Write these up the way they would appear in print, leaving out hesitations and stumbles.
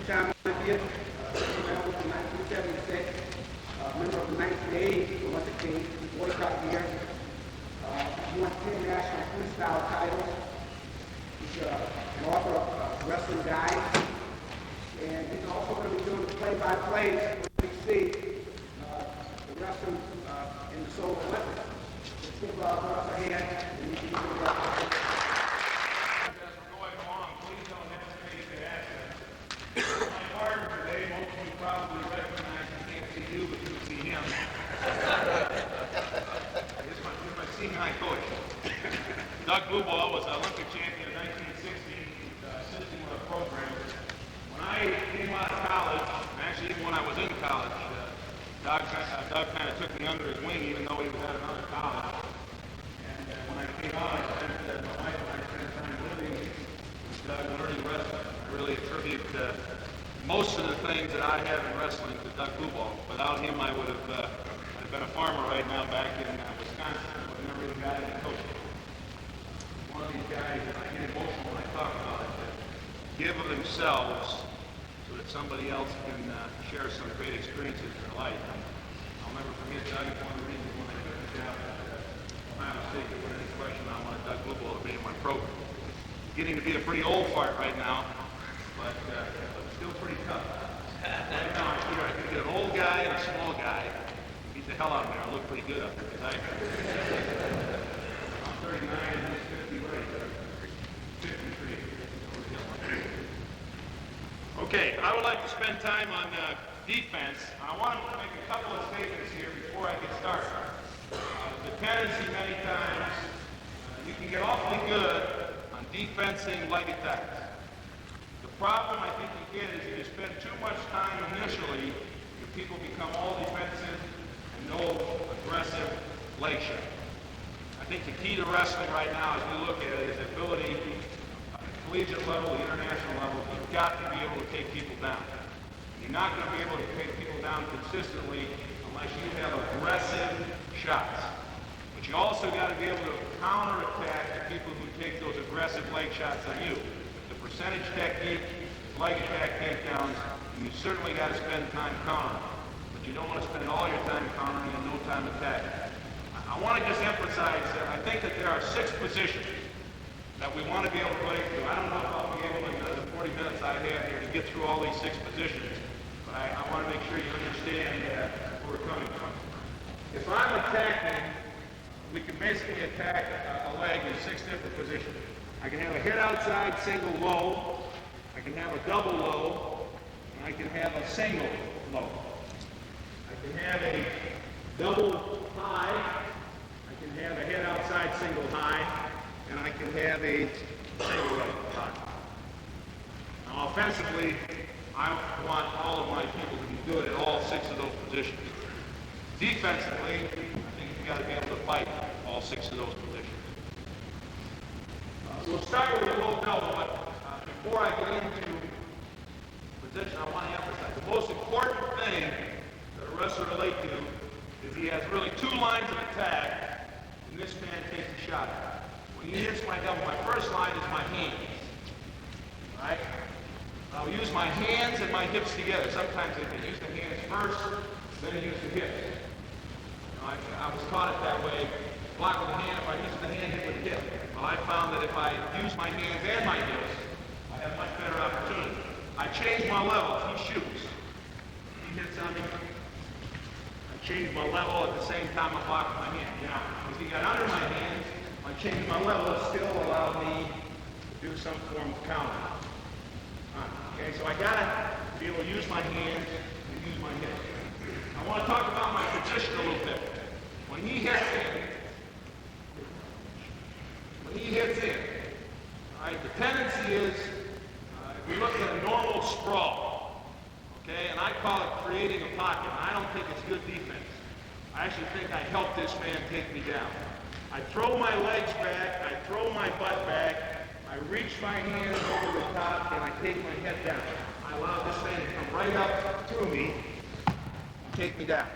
two-time Olympian, medal in 1976, member of the 1980 Olympic team, World Cup year. He won 10 national freestyle titles. He's an author of Wrestling Guide, and he's also going to be doing play-by-play when we see the wrestling in the Seoul Olympics. Let's give Russ a hand, and you can do it. Probably recognize you can't see you, but you can see him. Here's my senior coach. Doug Bubal was an Olympic champion in 1960, assisting with a program. When I came out of college, actually even when I was in college, Doug kind of took me under his wing, even though he was at another college. And when I came out, I spent my wife and I spent time living with Doug, learning wrestling. I really attribute most of the things that I have in wrestling to Doug Bubal. Without him, I would have I'd been a farmer right now back in Wisconsin. I would have never even got into coaching. One of these guys, I get emotional when I talk about it, that give of themselves so that somebody else can share some great experiences in their life. I'll never forget Doug. One of the reasons when I took the job at Ohio State, there wasn't any question I wanted Doug Bubal to be in my program. Getting to be a pretty old fart right now, but still pretty tough. Right now, I figure I can get an old guy and a small guy. Beat the hell out of me. I'll look pretty good up there. I'm 39 and he's 50 right. 53. Okay, I would like to spend time on defense. I want to make a couple of statements here before I get started. The tendency many times, you can get awfully good on defensing leg attacks. The problem I think you get is you spend too much time initially, and people become all defensive and no aggressive leg shot. I think the key to wrestling right now, as we look at it, is the ability at the collegiate level, the international level, you've got to be able to take people down. You're not going to be able to take people down consistently unless you have aggressive shots. But you also got to be able to counterattack the people who take those aggressive leg shots on you. Percentage technique, leg attack takedowns, and you certainly got to spend time countering. But you don't want to spend all your time countering and no time attacking. I want to just emphasize that I think that there are 6 positions that we want to be able to play through. I don't know if I'll be able in the 40 minutes I have here to get through all these 6 positions, but I want to make sure you understand where we're coming from. If I'm attacking, we can basically attack a leg in 6 different positions. I can have a hit outside single low, I can have a double low, and I can have a single low. I can have a double high, I can have a hit outside single high, and I can have a single low high. Now offensively, I want all of my people to be good at all 6 of those positions. Defensively, I think you've got to be able to fight all 6 of those positions. We'll start with a low double, but before I get into position, I want to emphasize the most important thing that a wrestler relate to is he has really 2 lines of attack, and this man takes a shot at. When he hits my double, my first line is my hands. Right? I'll use my hands and my hips together. Sometimes I can use the hands first, then I use the hips. I was taught it that way. Block with the hand, if I use the hand, hit with the hip. Well, I found that if I use my hands and my hips, I have much better opportunity. I change my level. He shoots. He hits on me. I change my level at the same time I block with my hand. Now, if he got under my hands, I change my level, it still allowed me to do some form of counter. Okay, so I gotta be able to use my hands and use my hips. I want to talk about my position a little bit. When he hits in, all right, the tendency is, if we look at a normal sprawl, okay, and I call it creating a pocket, and I don't think it's good defense. I actually think I help this man take me down. I throw my legs back, I throw my butt back, I reach my hands over the top, and I take my head down. I allow this man to come right up to me and take me down.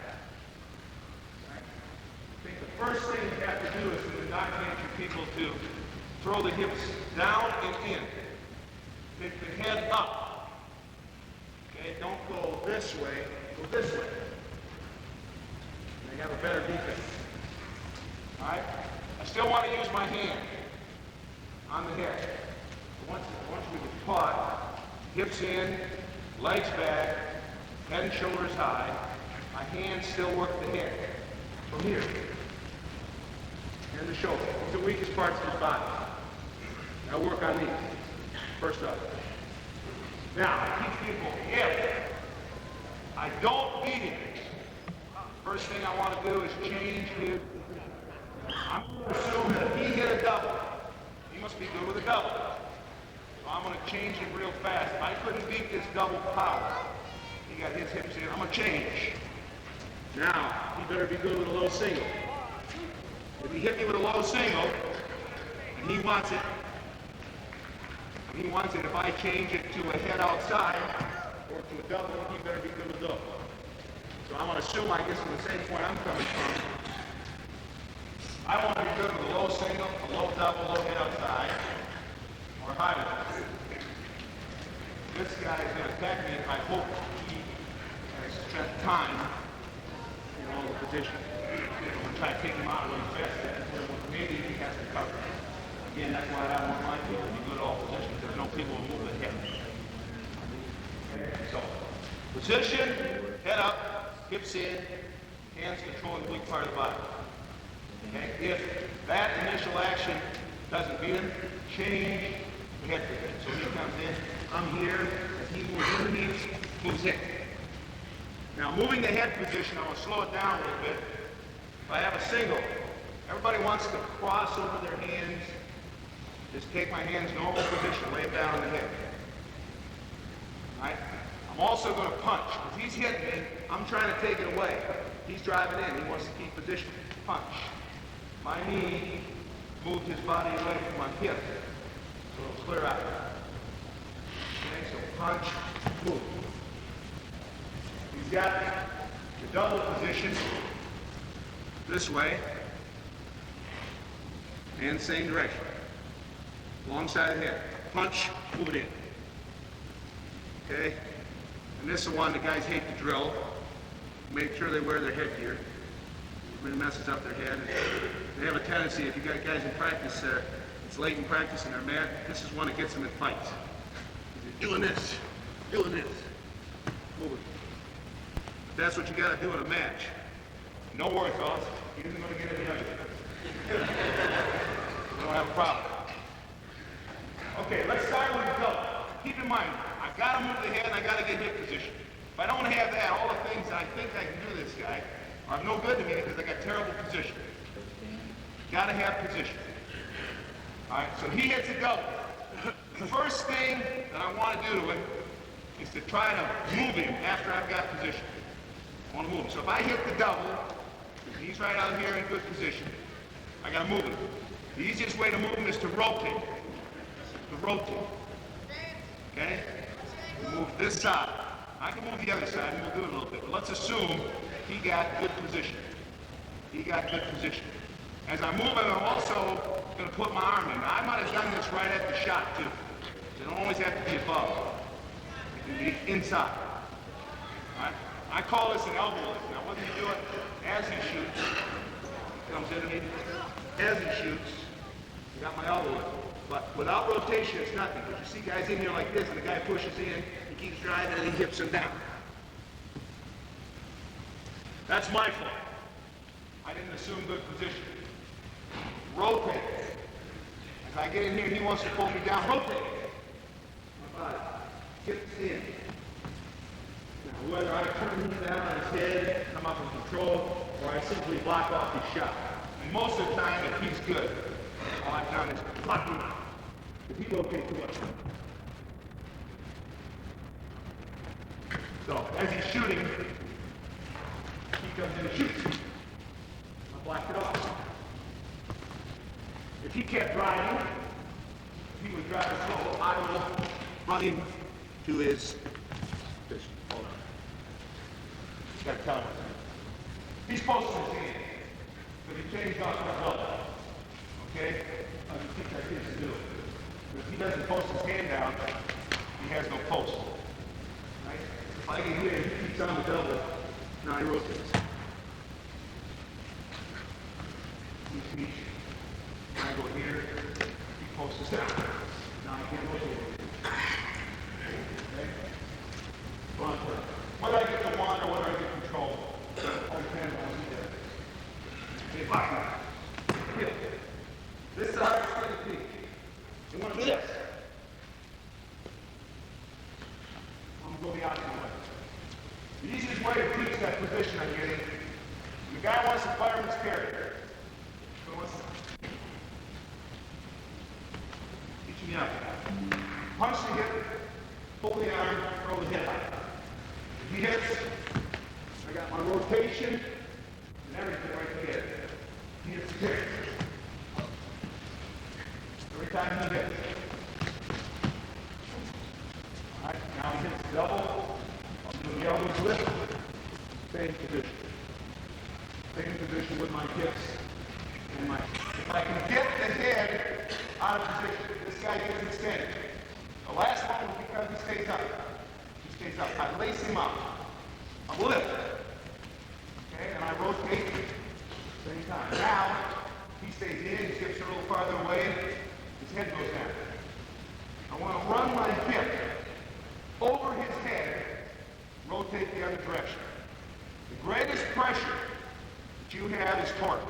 I think the first thing you have to do is to indoctrinate your people to throw the hips down and in. Pick the head up. caught, hips in, legs back, head and shoulders high. My hands still work the head. From here. And the shoulder. These are the weakest parts of his body. Now work on these. First up. Now, I teach people, if I don't beat him, first thing I want to do is change his. I'm going to assume that if he hit a double, he must be good with a double. So I'm going to change him real fast. If I couldn't beat this double power, he got his hips in, I'm going to change. Now, he better be good with a low single. If he hit me with a low single, and he wants it, if I change it to a head outside, or to a double, he better be good with those. So I'm going to assume, I guess, from the same point I'm coming from, I want to be good with a low single, a low double, low head outside, or high one. This guy is going to attack me if I hope he has spent time in all the positions. I'm going to try to take him out really fast. Maybe he has to cover. Again, that's why I want my people to be good at all positions. There's no people who move the head. So, position, head up, hips in, hands controlling the weak part of the body. Okay? If that initial action doesn't beat him, change the head position. So he comes in, I'm here, as he moves underneath, moves in. Now, moving the head position, I want to slow it down a little bit. If I have a single, everybody wants to cross over their hands. Just take my hands normal position, lay it down on the head. All right? I'm also going to punch. If he's hitting me, I'm trying to take it away. He's driving in. He wants to keep position. Punch. My knee moved his body away from my hip. So it'll clear out. Okay, so punch, move. He's got the double position this way and same direction. Long side of the head. Punch, move it in. Okay? And this is the one the guys hate to drill. Make sure they wear their headgear. It messes up their head. They have a tendency, if you got guys in practice there, it's late in practice and they're mad, this is one that gets them in fights. You're doing this, move it. That's what you got to do in a match. No worries, fellas. He isn't going to get any of you. We don't have a problem. Okay, let's start with the double. Keep in mind, I've got to move the head and I've got to get hip position. If I don't have that, all the things that I think I can do this guy are no good to me because I got terrible position. Got to have position. All right, so he hits a double. The first thing that I want to do to him is to try to move him after I've got position. I want to move him. So if I hit the double, he's right out here in good position. I got to move him. The easiest way to move him is to rotate. Okay? Move this side. I can move the other side and we'll do it a little bit. But let's assume he got good position. As I move him, I'm also going to put my arm in. Now, I might have done this right at the shot, too. So it don't always have to be above. It can be inside. All right? I call this an elbow lift. Now, whether you do it as he shoots, comes into me, as he shoots, you got my elbow lift. But without rotation, it's nothing. But you see guys in here like this, and the guy pushes in, he keeps driving, and he hips him down. That's my fault. I didn't assume good position. Rotate. As I get in here, he wants to pull me down. Rotate. My body. Hips in. Now, whether I turn him down on his head, come up in control, or I simply block off his shot. And most of the time, if he's good, all I've done is block him out. If he rotates too much. So, as he's shooting, he comes in and shoots. I blocked it off. If he kept driving, if he was driving slow, I will run him to his position. Hold on. Gotta tell him. He's posting his hand, but he changed off my belt. Okay? I can teach our kids to do it. But if he doesn't post his hand down, he has no post. Right? If I get here, he keeps on the double. Now he rotates. He I go here, he posts down. Now I can rotate. Okay? Front grip. Whether I get the one or whether I get control, all depends on what you do. Okay, back. Hip. This side is going to be. You want to do this. I'm going to go the opposite way. The easiest way to teach that position I'm getting, the guy wants a fireman's carry. So what's teaching you out. Punch the hip, pull the arm, throw the hip out. If he hits, I got my rotation and everything right there. He hits the kick. Every time he hits. All right, now he hits double. I'll do the elbows lift. Same position. Same position with my hips and my. If I can get the head out of position, this guy gets extended. The last one is because he stays up. He stays up. I lace him up. I lift. Okay, and I rotate. Same time. Now he stays in. His hips are a little farther away. His head goes down. I want to run my hip over his head. Rotate the other direction. The greatest pressure that you have is torque.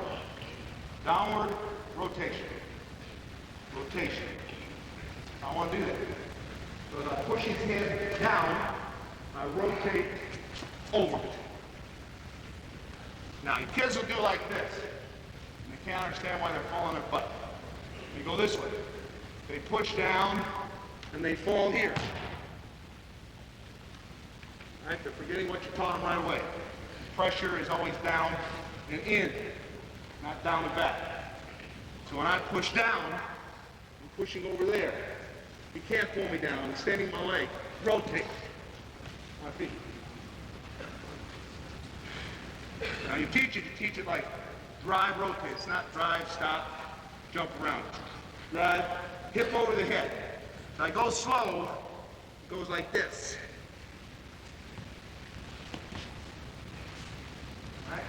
Downward rotation. Rotation. I want to do that. So as I push his head down, I rotate over it. Now, your kids will do like this. And they can't understand why they're falling their butt. They go this way. They push down, and they fall here. All right, they're forgetting what you taught them right away. Pressure is always down and in, not down and back. So when I push down, I'm pushing over there. You can't pull me down. I'm extending my leg. Rotate my feet. Now you teach it like drive, rotate. It's not drive, stop, jump around. Drive, hip over the head. If I go slow, it goes like this. Right?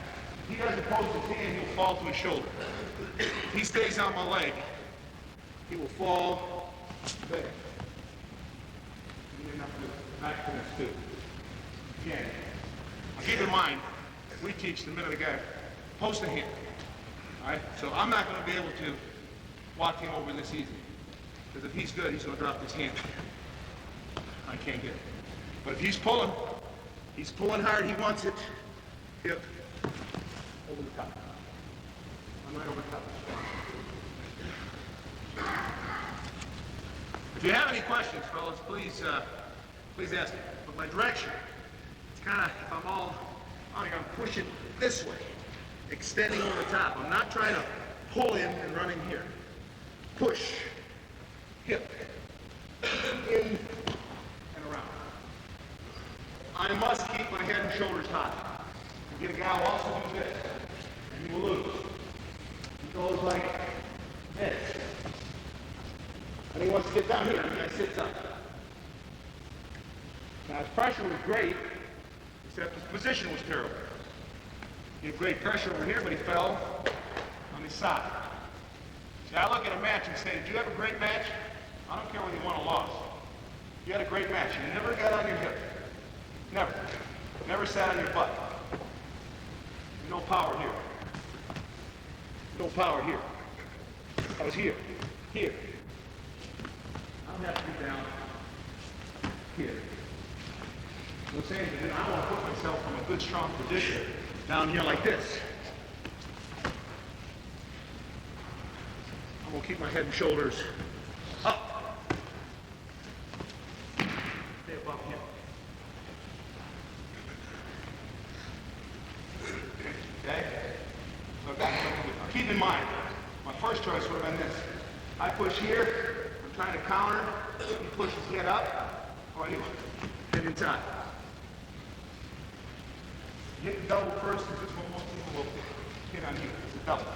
If he doesn't post his hand, he'll fall to his shoulder. If he stays on my leg, he will fall there. You have to back to this too. Again. Now keep in mind, we teach the minute a guy post a hand. All right? So I'm not going to be able to walk him over this easy. Because if he's good, he's going to drop his hand. I can't get it. But if he's pulling hard, he wants it. Hip over the top. I'm right over the top. If you have any questions, fellas, please ask me. But my direction, it's kind of, if I'm I'm pushing this way, extending over the top. I'm not trying to pull in and run in here. Push, hip, in and around. I must keep my head and shoulders high. You get a guy who also do this, and he will lose. He goes like this. And he wants to get down here, and the guy sits up. Now his pressure was great, except his position was terrible. He had great pressure over here, but he fell on his side. See, I look at a match and say, did you have a great match? I don't care whether you won or lost. You had a great match. You never got on your hip. Never. Never sat on your butt. No power here. No power here. I was here. Here. I don't have to be down here. I'm saying that I want to put myself from a good, strong position down here like this. I'm going to keep my head and shoulders up. Stay above him. Okay? So keep in mind, my first choice would have been this. I push here, I'm trying to counter, he pushes his head up, or I get inside. Hit the double first, because this is what most people will hit on you. It's a double.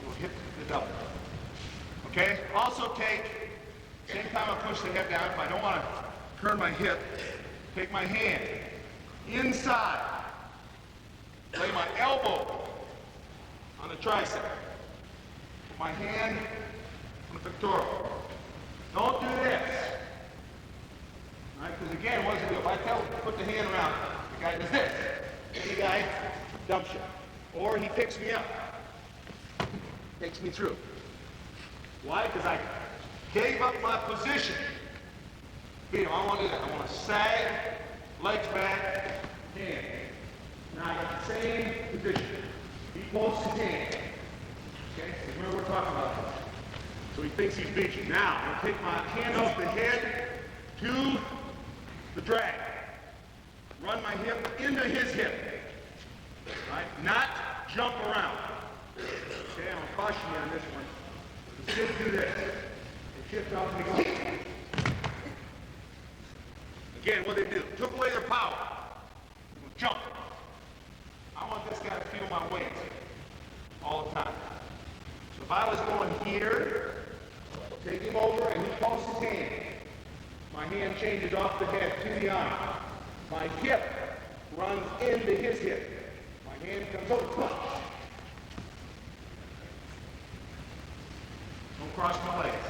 We'll hit the double. Okay? Also same time I push the head down, if I don't want to turn my hip, take my hand inside. Lay my elbow on the tricep. Put my hand on the pectoral. Don't do this. the hand around. The guy does this. The guy dumps you. Or he picks me up. Takes me through. Why? Because I gave up my position. I want to do that. I want to sag, legs back, hand. Now I got the same position. He posts his hand. Okay? That's what we're talking about. So he thinks he's beating. Now, I'm going to take my hand off the head to the drag. Run my hip into his hip. Right? Not jump around. Okay, I'm going to caution you on this one. The kids do this. They shift off and they go. Again, what they do, took away their power. Jump. I want this guy to feel my weight all the time. So if I was going here, take him over and he posts his hand. My hand changes off the head to the arm. My hip runs into his hip. My hand comes over, punch. Don't cross my legs.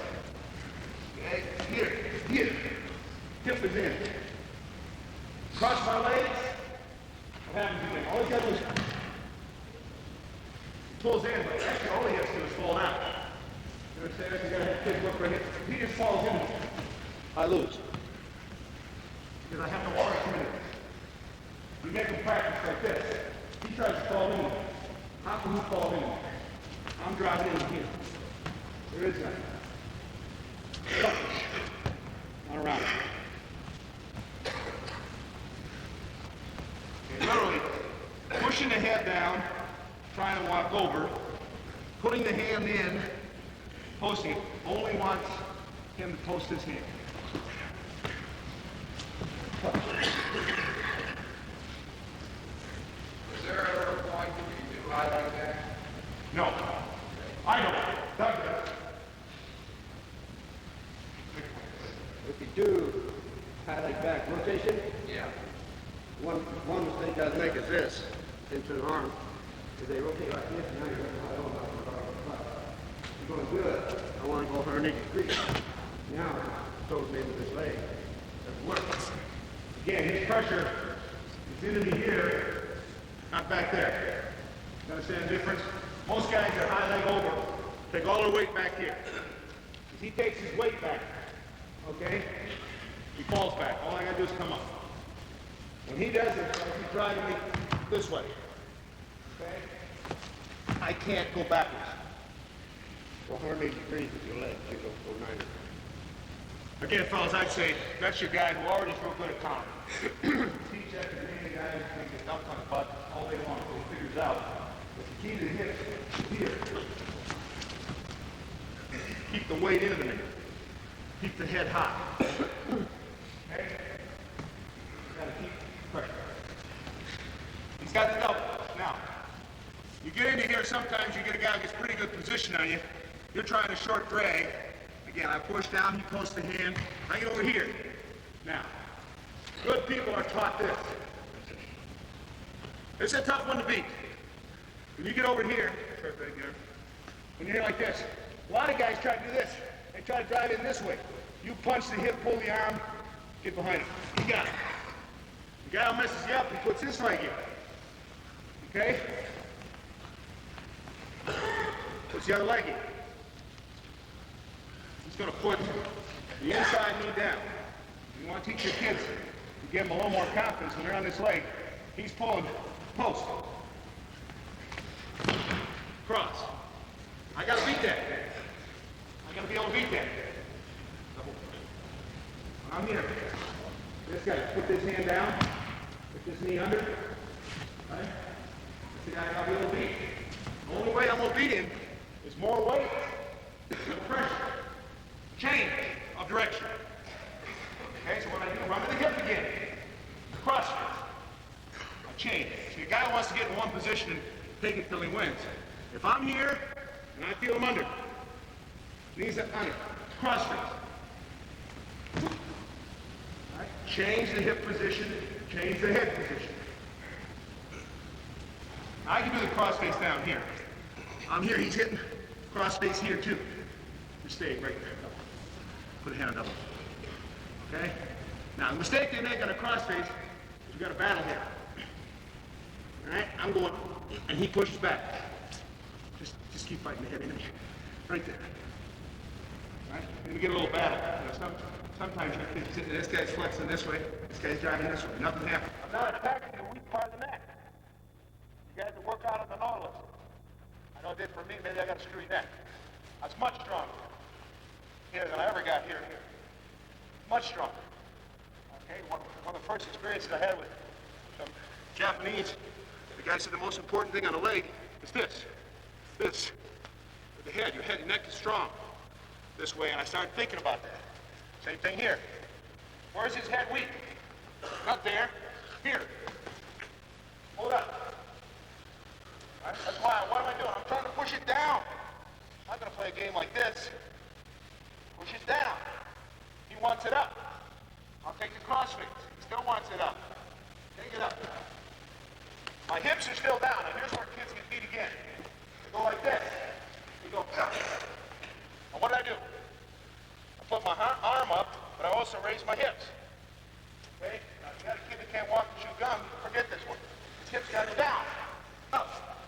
Okay, here. Hip is in. Cross my legs. What happens again? All he's got to do is pulls in, but actually all he has to do is fall down. You understand? You gotta have kids look for him. If he just falls in, I lose. Because I have no water coming in. You make him practice like this. He tries to fall in. How can he fall in? I'm driving in here. There is none. Not around. Okay, literally pushing the head down, trying to walk over, putting the hand in, posting it. Only wants him to post his hand. Is there ever a point where you do high like that? No. I don't. Doug does. If you do highlight back rotation, Yeah. one mistake I'd make is this, into the arm. If they rotate like this, now you're going good. I want to go 180 degrees. Now, toes into this leg. Doesn't work. Again, his pressure is into me here, not back there. You understand the difference? Most guys are high leg over, take all their weight back here. As he takes his weight back, okay, he falls back. All I gotta do is come up. When he does it, he's driving me this way. Okay? I can't go backwards. Go 180 degrees with your legs. You go 90. Again, fellas, I'd say that's your guy who already is real good at counter. Teach that to any guy who can get dunked on the butt all day long until he figures out. But the key to the hip is here. Keep the weight into the knee. Keep the head high. Okay? Gotta keep pressure. He's got the double. Now, you get into here, sometimes you get a guy who gets pretty good position on you. You're trying to short drag. Again, I push down, he posts the hand. I get over here. Now, good people are taught this. It's a tough one to beat. When you get over here, short drag here, when you're like this, a lot of guys try to do this. They try to drive in this way. You punch the hip, pull the arm, get behind him. You got it. The guy who messes you up, he puts his leg in. Okay? Puts the other leg in. He's going to put the inside knee down. You want to teach your kids to give them a little more confidence when they're on this leg. He's pulling post. Cross. I got to beat that. I got to be able to beat that. When I'm here. This guy, put this hand down. Put this knee under. Right? This guy I got to be able to beat. The only way I'm going to beat him is more weight, more pressure. Change of direction. Okay, so when I do run to the hip again, cross it. I change. See, a guy who wants to get in one position and take it till he wins. If I'm here and I feel him under, knees up under, cross it. Right? Change the hip position, change the head position. I can do the cross face down here. I'm here, he's hitting cross face here too. Just stay right there. Put a hand on double. Okay? Now, the mistake they make on a cross face got a battle here. All right, I'm going, and he pushes back. Just keep fighting the head enemy. Right there. All right, and we get a little battle. You know, sometimes this guy's flexing this way, this guy's driving this way. Nothing happens. I'm not attacking the weak part of the neck. You guys that work out on the Nautilus. I know it did for me. Maybe I got a screwy neck. I was much stronger here than I ever got here. Much stronger. Okay, one of the first experiences I had with some Japanese, the guy said the most important thing on the leg is this. This. With the head, your neck is strong. This way, and I started thinking about that. Same thing here. Where's his head weak? Not there. Here. Hold up. Right? That's why, what am I doing? I'm trying to push it down. I'm not going to play a game like this. Push it down. He wants it up. I'll take the crossfit. He still wants it up. Take it up. My hips are still down, and here's where kids get beat again. They go like this. We go down. Now what do? I put my arm up, but I also raise my hips. Okay? Now if you got a kid that can't walk and chew gum, forget this one. His hips got to go down. Up.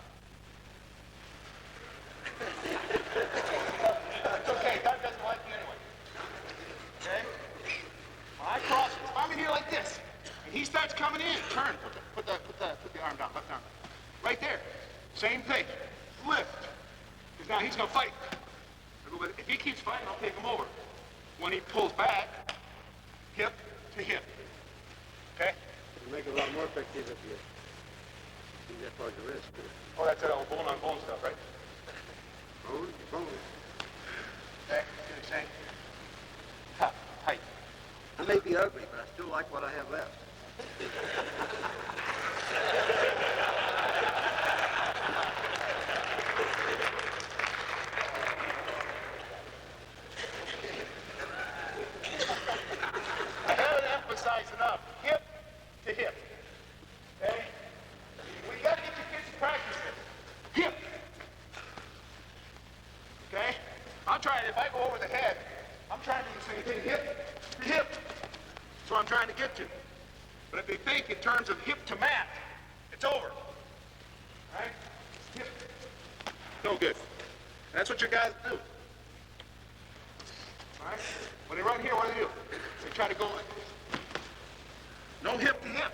It's okay. Doug doesn't like me anyway. Okay? When I cross, if I'm in here like this, and he starts coming in, turn. Put the arm down, left arm. Right there. Same thing. Lift. Because now he's going to fight. If he keeps fighting, I'll take him over. When he pulls back, hip to hip. Okay? It'll make it a lot more effective if you do that part of the wrist. Oh, that's that old bone-on-bone stuff, right? Bone. Okay, see what he's saying? Tough, tight. I may be ugly, but I still like what I have left. I haven't emphasized enough. Hip to hip. Okay? We got to get your kids to practice this. Hip. Okay? I'm trying, if I go over the head, I'm trying to do the same thing. Hip to hip. That's what I'm trying to get to. But if they think in terms of hip to mat, it's over. Right? Hip. No good. That's what your guys do. All right? When they run here, what do? They try to go like this. No hip to hip.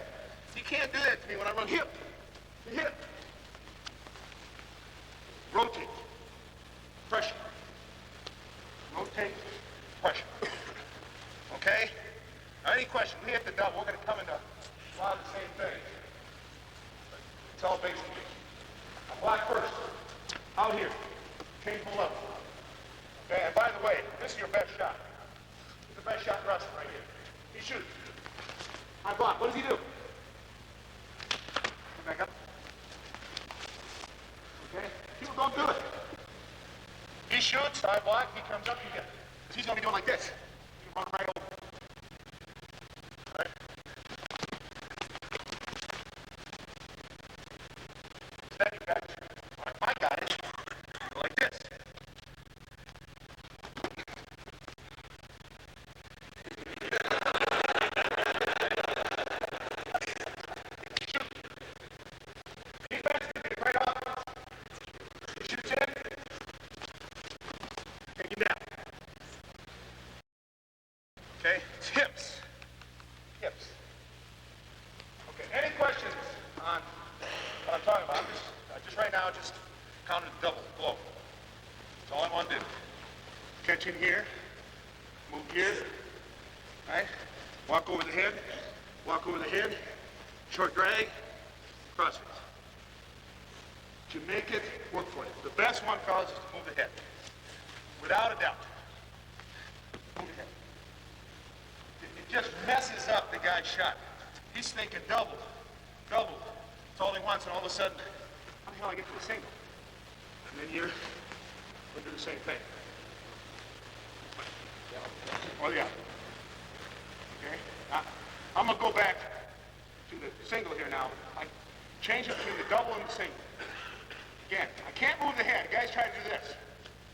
You can't do that to me when I run hip to hip. Rotate. Pressure. Rotate. Pressure. Okay? Now, any questions? We hit the double. We're going to come into a lot of the same things. It's all basic. Block first. Out here. Painful level. Okay, and by the way, this is your best shot. It's the best shot in wrestling right here. He shoots. I block. What does he do? Come back up. Okay? People don't do it. He shoots, I block, he comes up, you get it. Because he's going to be doing like this. You can run right over. Right? Then you guys, like my guys, go like this. Defense is a great offense. He shoots in. Take him down. Okay, it's hips. Hips. Okay, any questions on what I'm talking about? I'm just right now, just counted double blow. That's all I want to do. Catch in here, move here, right? Walk over the head, short drag, crossfit. To make it work for you. The best one, fellas, is to move the head. Without a doubt. Move the head. It just messes up the guy's shot. He's thinking double. That's all he wants, and all of a sudden, how the hell I get to the single? And then you're going to do the same thing. Oh, yeah. Okay? Now, I'm going to go back to the single here now. I change it between the double and the single. Again, I can't move the head. The guys try to do this.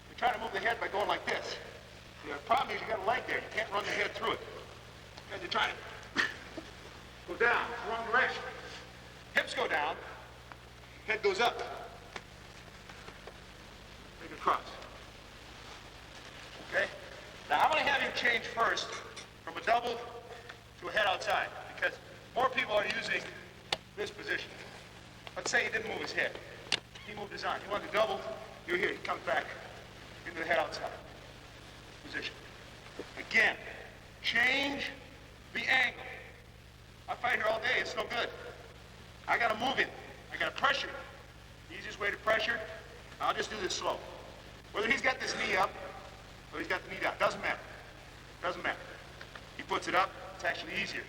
They try to move the head by going like this. The problem is you got a leg there. You can't run the head through it. And you're trying to Go down. It's the wrong direction. Hips go down. Head goes up. Make a cross. Okay? Now I'm going to have you change first from a double to a head outside because more people are using this position. Let's say he didn't move his head. He moved his arm. He wanted to double. You're here. He comes back into the head outside position. Again, change the angle. I fight here all day. It's no good. I got to move it. I got to pressure it. The easiest way to pressure, I'll just do this slow. Whether he's got this knee up or he's got the knee down, doesn't matter. Doesn't matter. He puts it up, it's actually easier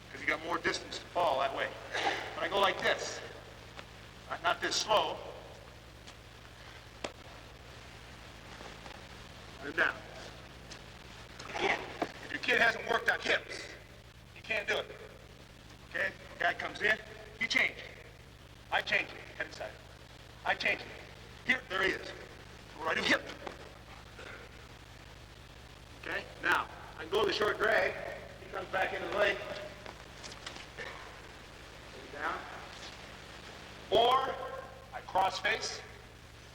because he got more distance to fall that way. When I go like this, not this slow, put it down. Again, if your kid hasn't worked on hips, you can't do it. Okay? Guy comes in, you change it. I change it, head inside. I change it. Here, there he is. So what do I do? Hip. Okay? Now, I can go to the short drag. He comes back into the leg. Down. Or I cross face.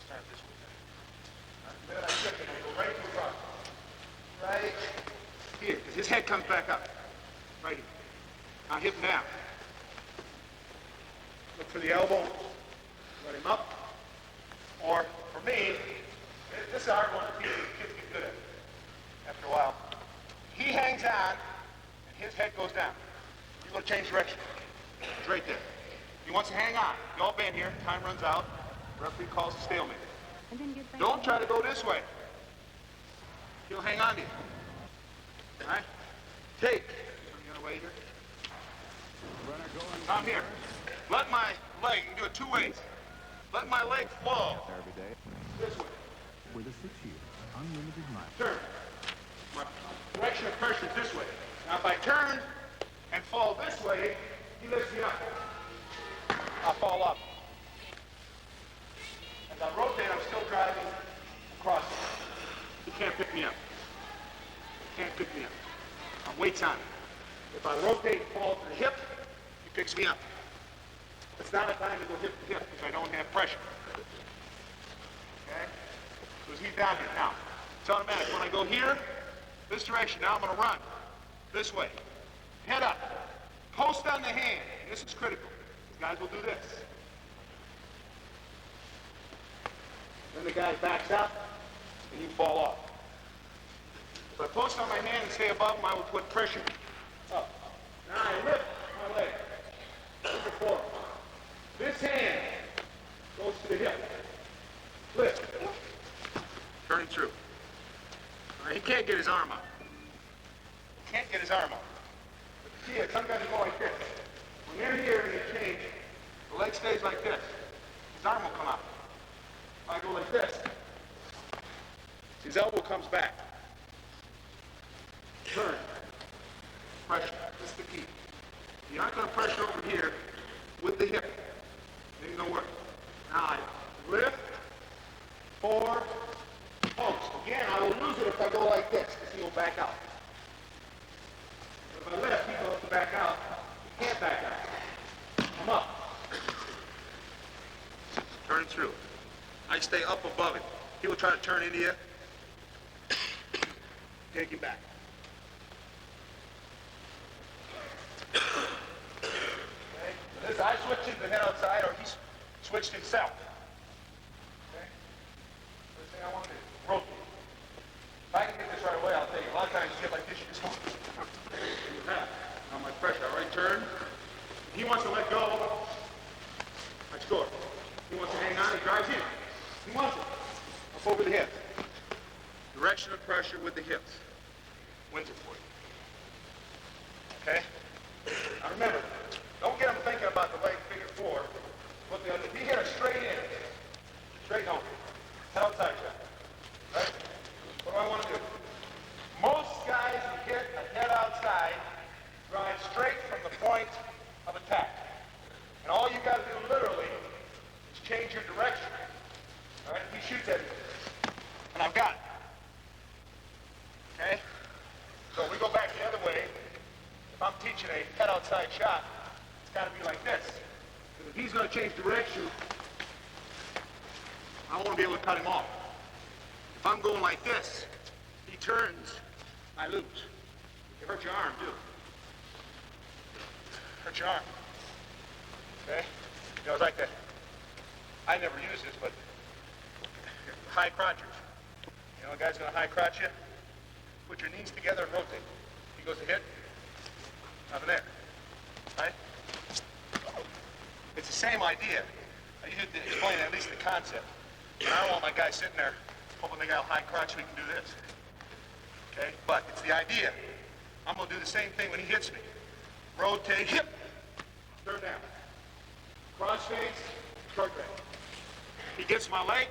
Start this way. Then I shift and I go right to the cross. Right here, because his head comes back up. Right here. Now hip him down. Look for the elbow. Let him up. Or for me, this is a hard one for kids get good at after a while. He hangs on and his head goes down. He's going to change direction. It's right there. He wants to hang on. You all been here. Time runs out. Referee calls a stalemate. Don't try to go this way. He'll hang on to you. All right? Take. The other way here. Come here. Let my leg, you can do it two ways. Let my leg flow this way. With a 6-year unlimited mileage. Turn. My direction of pressure is this way. Now if I turn and fall this way, he lifts me up. I'll fall up. As I rotate, I'm still driving across. He can't pick me up. He can't pick me up. My weight's on it. If I rotate and fall to the hip, he picks me up. It's not a time to go hip to hip because I don't have pressure. Okay? Because he's down here now. It's automatic. When I go here, this direction, now I'm going to run this way. Head up. Post on the hand. This is critical. These guys will do this. Then the guy backs up and you fall off. If I post on my hand and stay above him, I will put pressure up. Now I lift my leg. Lift it forward. This hand goes to the hip. Lift. Turning through. Now, he can't get his arm up. He can't get his arm up. But the key is sometimes you go like this. When you're here and you change, the leg stays like this. His arm will come out. If I go like this, his elbow comes back. Turn. Pressure. This is the key. You're not going to pressure over here with the hip. It ain't going to work. Now I lift, forward, post. Again, I will lose it if I go like this, because he will back out. If I lift, he goes to back out. He can't back out. I'm up. Turn through. I stay up above it. He will try to turn into you. Take him back. This, I switched him to head outside, or he switched himself. Okay? First thing I want to do, rotate. If I can get this right away, I'll take it. A lot of times you get like this, you just go. Now my pressure, all right, turn. He wants to let go. I score. He wants to hang on, he drives in. He wants it. Up over the hips. Direction of pressure with the hips. Wins it for you. Okay? Now remember, don't get him thinking about the leg figure four. But if he hit a straight in, straight home, head outside shot. Right? What do I want to do? Most guys who hit a head outside drive straight from the point of attack. And all you got to do literally is change your direction. All right? He shoots at you. And I've got it. Okay? So we go back the other way. If I'm teaching a head outside shot, it's got to be like this. Because if he's going to change direction, I won't be able to cut him off. If I'm going like this, he turns, I lose. You hurt your arm, too. Hurt your arm. Okay? You know, it's like that. I never use this, but high crotchers. You know, a guy's going to high crotch you. Put your knees together and rotate. He goes to hit. Nothing there. Right? It's the same idea. I usually explain at least the concept. And I don't want my guy sitting there hoping they got a high crotch so we can do this. Okay? But it's the idea. I'm going to do the same thing when he hits me. Rotate, hip, turn down. Cross face, short grab. He gets my leg,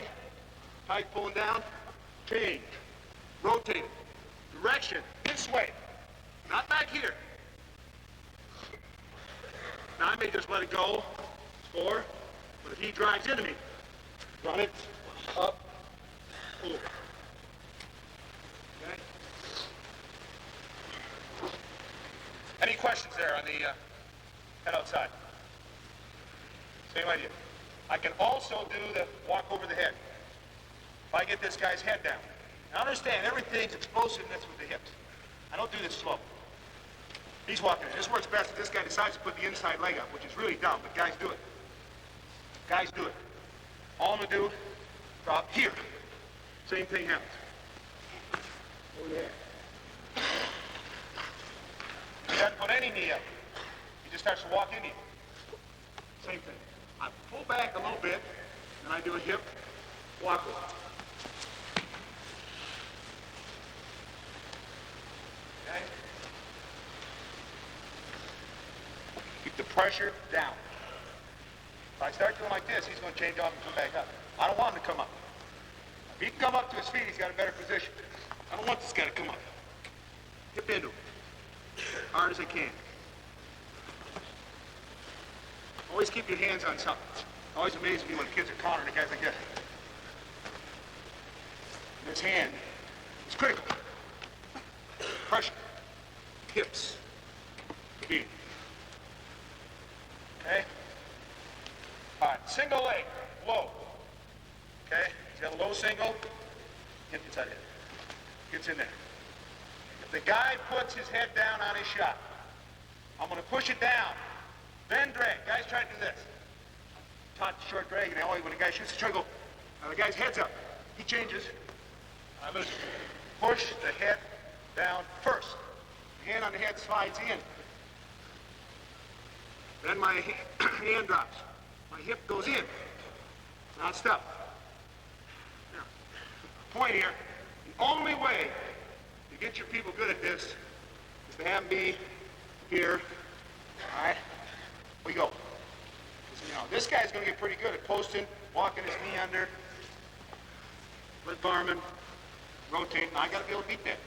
tight pulling down, change, rotate it. Direction, this way, not back here. Now I may just let it go, score, but if he drives into me, run it, up, pull. Okay? Any questions there on the head outside? Same idea. I can also do the walk over the head. If I get this guy's head down. Now understand, everything's explosiveness with the hips. I don't do this slow. He's walking in. This works best if this guy decides to put the inside leg up, which is really dumb, but guys do it. Guys do it. All I'm gonna do, drop here. Same thing happens. Oh yeah. He doesn't put any knee up. He just starts to walk into you. Same thing. I pull back a little bit, and I do a hip walk over. Okay? Keep the pressure down. If I start doing like this, he's going to change off and come back up. I don't want him to come up. If he can come up to his feet, he's got a better position. I don't want this guy to come up. Hip into him. Hard as I can. Always keep your hands on something. Always amazes me when kids are countering the guys like that. This hand is critical. Pressure. Hips. Beat. Okay? All right, single leg, low. Okay? He's got a low single. Hip inside it. Gets in there. If the guy puts his head down on his shot, I'm going to push it down. Then drag. Guys try to do this. Taught short drag, and always when the guy shoots the go, the guy's head's up. He changes. I lose it. Push the head down first. The hand on the head slides in. Then my hand drops. My hip goes in. Now stop. Now, point here, the only way to get your people good at this is to have them be here. All right? We go. So, this guy's going to get pretty good at posting, walking his knee under, lip barman, rotating. I got to be able to beat that.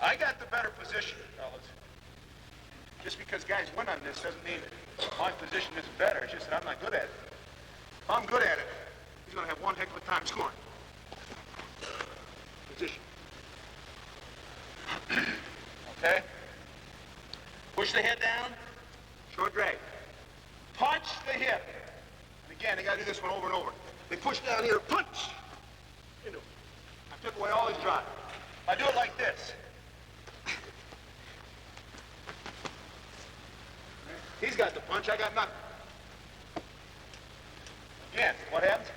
I got the better position, fellas. Just because guys win on this doesn't mean my position is better. It's just that I'm not good at it. If I'm good at it, he's going to have one heck of a time scoring. Position. Okay? Push the head down. Short drag. Punch the hip. And again, they got to do this one over and over. They push down here, punch. Into it. I took away all his drive. I do it like this. He's got the punch, I got nothing. Again, what happens?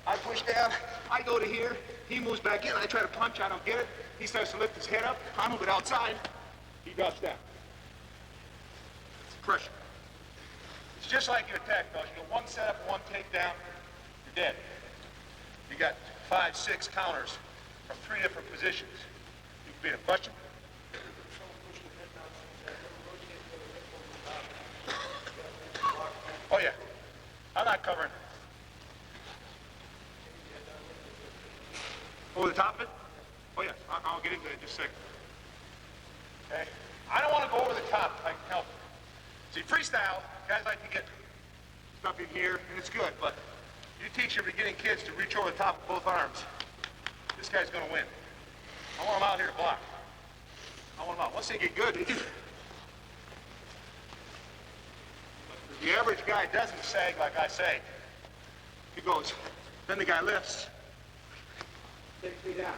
I push down, I go to here, he moves back in, I try to punch, I don't get it. He starts to lift his head up, I move it outside, he drops down. It's pressure. It's just like your attack, fellas. You get one setup, one takedown, you're dead. You got 5, 6 counters from 3 different positions. You can beat a question. Oh yeah, I'm not covering. Over the top of it? Oh yes, I'll get into it in just a second. Okay, I don't want to go over the top if I can help it. See, freestyle, guys like to get stuff in here, and it's good, but you teach your beginning kids to reach over the top of both arms. This guy's going to win. I want him out here to block. I want him out. Once they get good, they do. average guy doesn't sag like I sag. He goes, then the guy lifts, 6 feet down.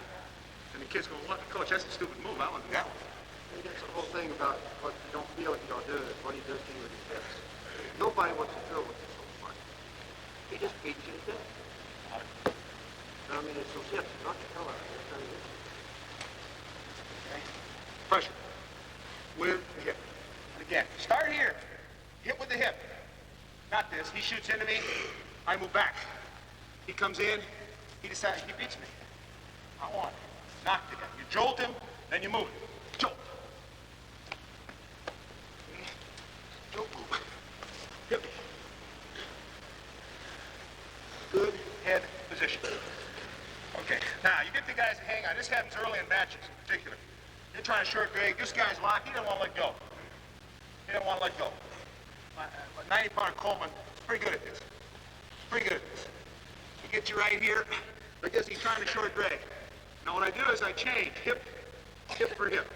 and the kid's going, what? Coach, that's a stupid move. I want to do that one. And that's the whole thing about what you don't feel like you don't do is what he does to you with his hips. Nobody wants to feel with it so much. He just beats you to death. I mean, it's those hips, not the hell out of it. That's how he is. Okay? Pressure. With the hip. And again, start here. Hit with the hip. Not this. He shoots into me. I move back. He comes in. He decides he beats me. I want it. Knock the guy. You jolt him, then you move it. Jolt. Okay. Jolt, move. Hip. Good head position. Okay, now you get the guys to hang on. This happens early in matches in particular. You're trying to short drag. This guy's locked. He doesn't want to let go. He doesn't want to let go. But 90-pounder Coleman is pretty good at this. Pretty good at this. He gets you right here. Like this, he's trying to short drag. Now what I do is I change hip for hip.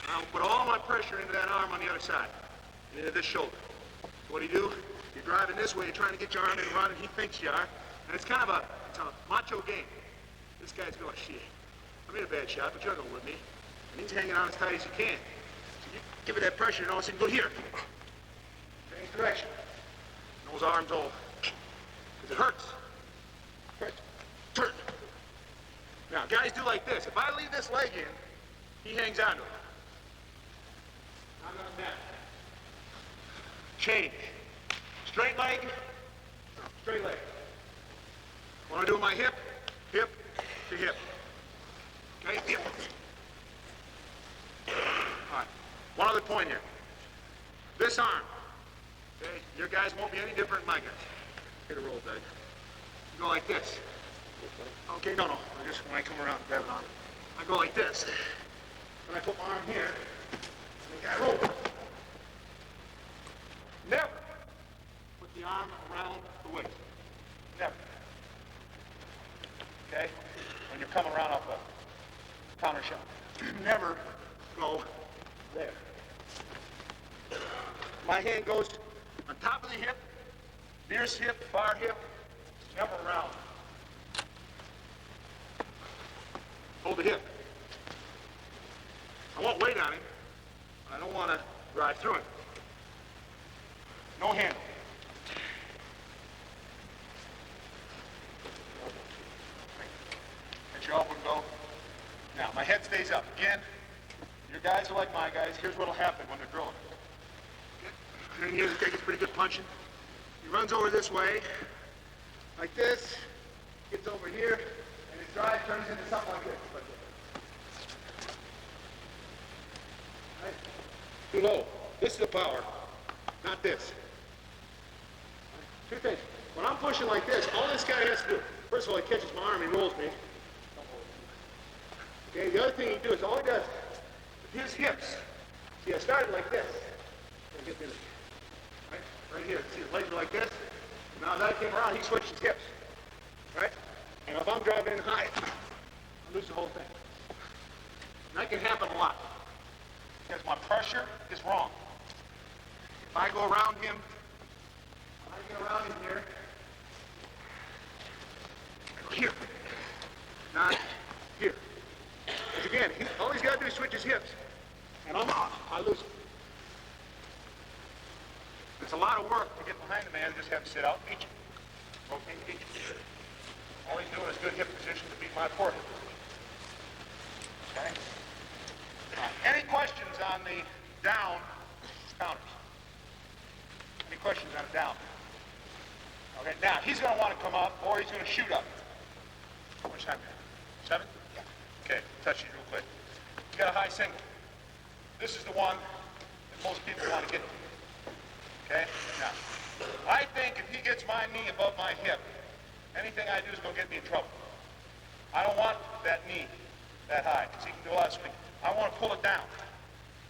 I'll put all my pressure into that arm on the other side, and into this shoulder. So what do? You're driving this way, you're trying to get your arm in and run, and he thinks you are. And it's kind of a macho game. This guy's going, shit, I made a bad shot, but you're going with me. And he's hanging on as tight as you can. So you give it that pressure, and all of a sudden, go here. Change direction. And those arms all, because it hurts. Right. Turn. Now, guys do like this. If I leave this leg in, he hangs on to it. I'm going to net. Change. Straight leg, straight leg. What do I do with my hip? Hip to hip. Okay, hip. All right, one other point here. This arm, okay, your guys won't be any different than my guys. Hit a roll, Doug. You go like this. Okay, no. I just, when I come around, grab it on. I go like this. And I put my arm here, and the guy rolls. Never put the arm around the waist. Never. Okay? When you're coming around off a counter shot. Never go there. My hand goes on top of the hip, nearest hip, far hip, never around. Hold the hip. I won't weight on him. I don't want to drive through him. No handle. Let your elbow go. Now, my head stays up. Again, your guys are like my guys. Here's what'll happen when they're drilling. And here's the guy gets pretty good punching. He runs over this way, like this, gets over here, and his drive turns into something like this. Right? Too low. This is the power, not this. Two things. When I'm pushing like this, all this guy has to do, first of all, he catches my arm, he rolls me. Okay, the other thing he does, all he does, with his hips, see, I started like this. Get this. Right here. See, his legs are like this. Now that I came around, he switched his hips. Right? And if I'm driving in high, I lose the whole thing. And that can happen a lot. Because my pressure is wrong. If I go around him, when I get around him here, I go here. Not here. Because again, all he's got to do is switch his hips. And I'm off. I lose him. It's a lot of work to get behind the man and just have him sit out and beat you. Rotate and beat you. All he's doing is good hip position to beat my poor hip position. Okay? Any questions on the down counters? Any questions on the down? Okay, now he's going to want to come up or he's going to shoot up. How much time do you have? 7? Yeah. Okay, touch these real quick. You got a high single. This is the one that most people want to get to. Okay? Now, I think if he gets my knee above my hip, anything I do is going to get me in trouble. I don't want that knee that high because he can do a lot of swinging. I want to pull it down.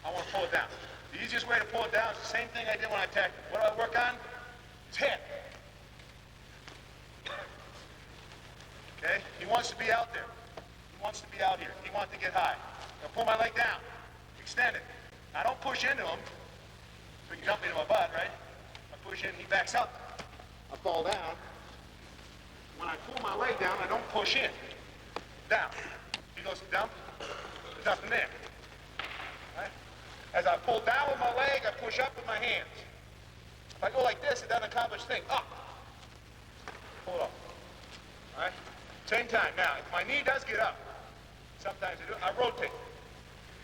I want to pull it down. The easiest way to pull it down is the same thing I did when I attacked him. What do I work on? His head. Okay? He wants to be out there. He wants to be out here. He wants to get high. I'll pull my leg down. Extend it. I don't push into him so he can jump into my butt, right? I'll push in, he backs up. I fall down. When I pull my leg down, I don't push in. Down. He goes down. There's nothing there. Right? As I pull down with my leg, I push up with my hands. If I go like this, it doesn't accomplish a thing. Up. Pull it up. All right? Same time. Now, if my knee does get up, sometimes I do, I rotate.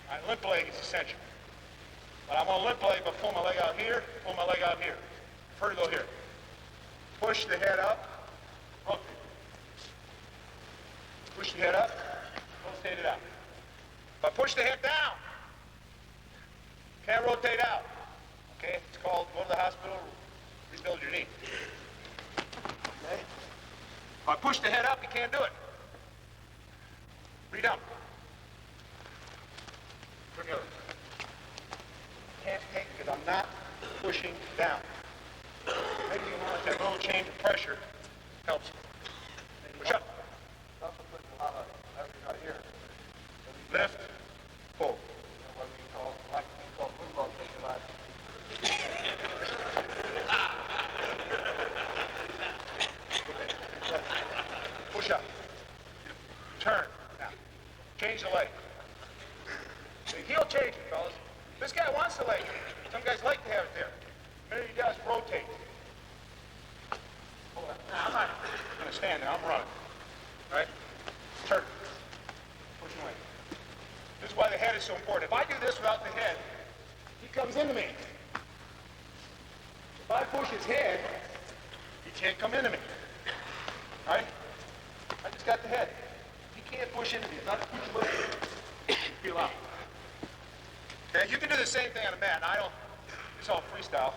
All right, limp leg is essential. But I'm going to limp leg, but pull my leg out here, pull my leg out here. Prefer to go here. Push the head up, rotate. Push the head up, rotate it out. If I push the head down, can't rotate out. Okay? It's called go to the hospital, rebuild your knee. Okay? If I push the head up, you can't do it. Read up. Bring it up. Can't take it because I'm not pushing down. Maybe you want that little change of pressure helps. Push up. Lift. Pull. Push up. Turn. Now. Change the leg. The heel change it, fellas. This guy wants the leg. Some guys like to have it there. The minute he does, rotate. Now, I'm not going to stand there. I'm running. All right? Turn. Push away. This is why the head is so important. If I do this without the head, he comes into me. If I push his head, he can't come into me. All right? I just got the head. He can't push into me. It's not to push away. Feel out. Okay? You can do the same thing on a mat. I don't. It's all freestyle.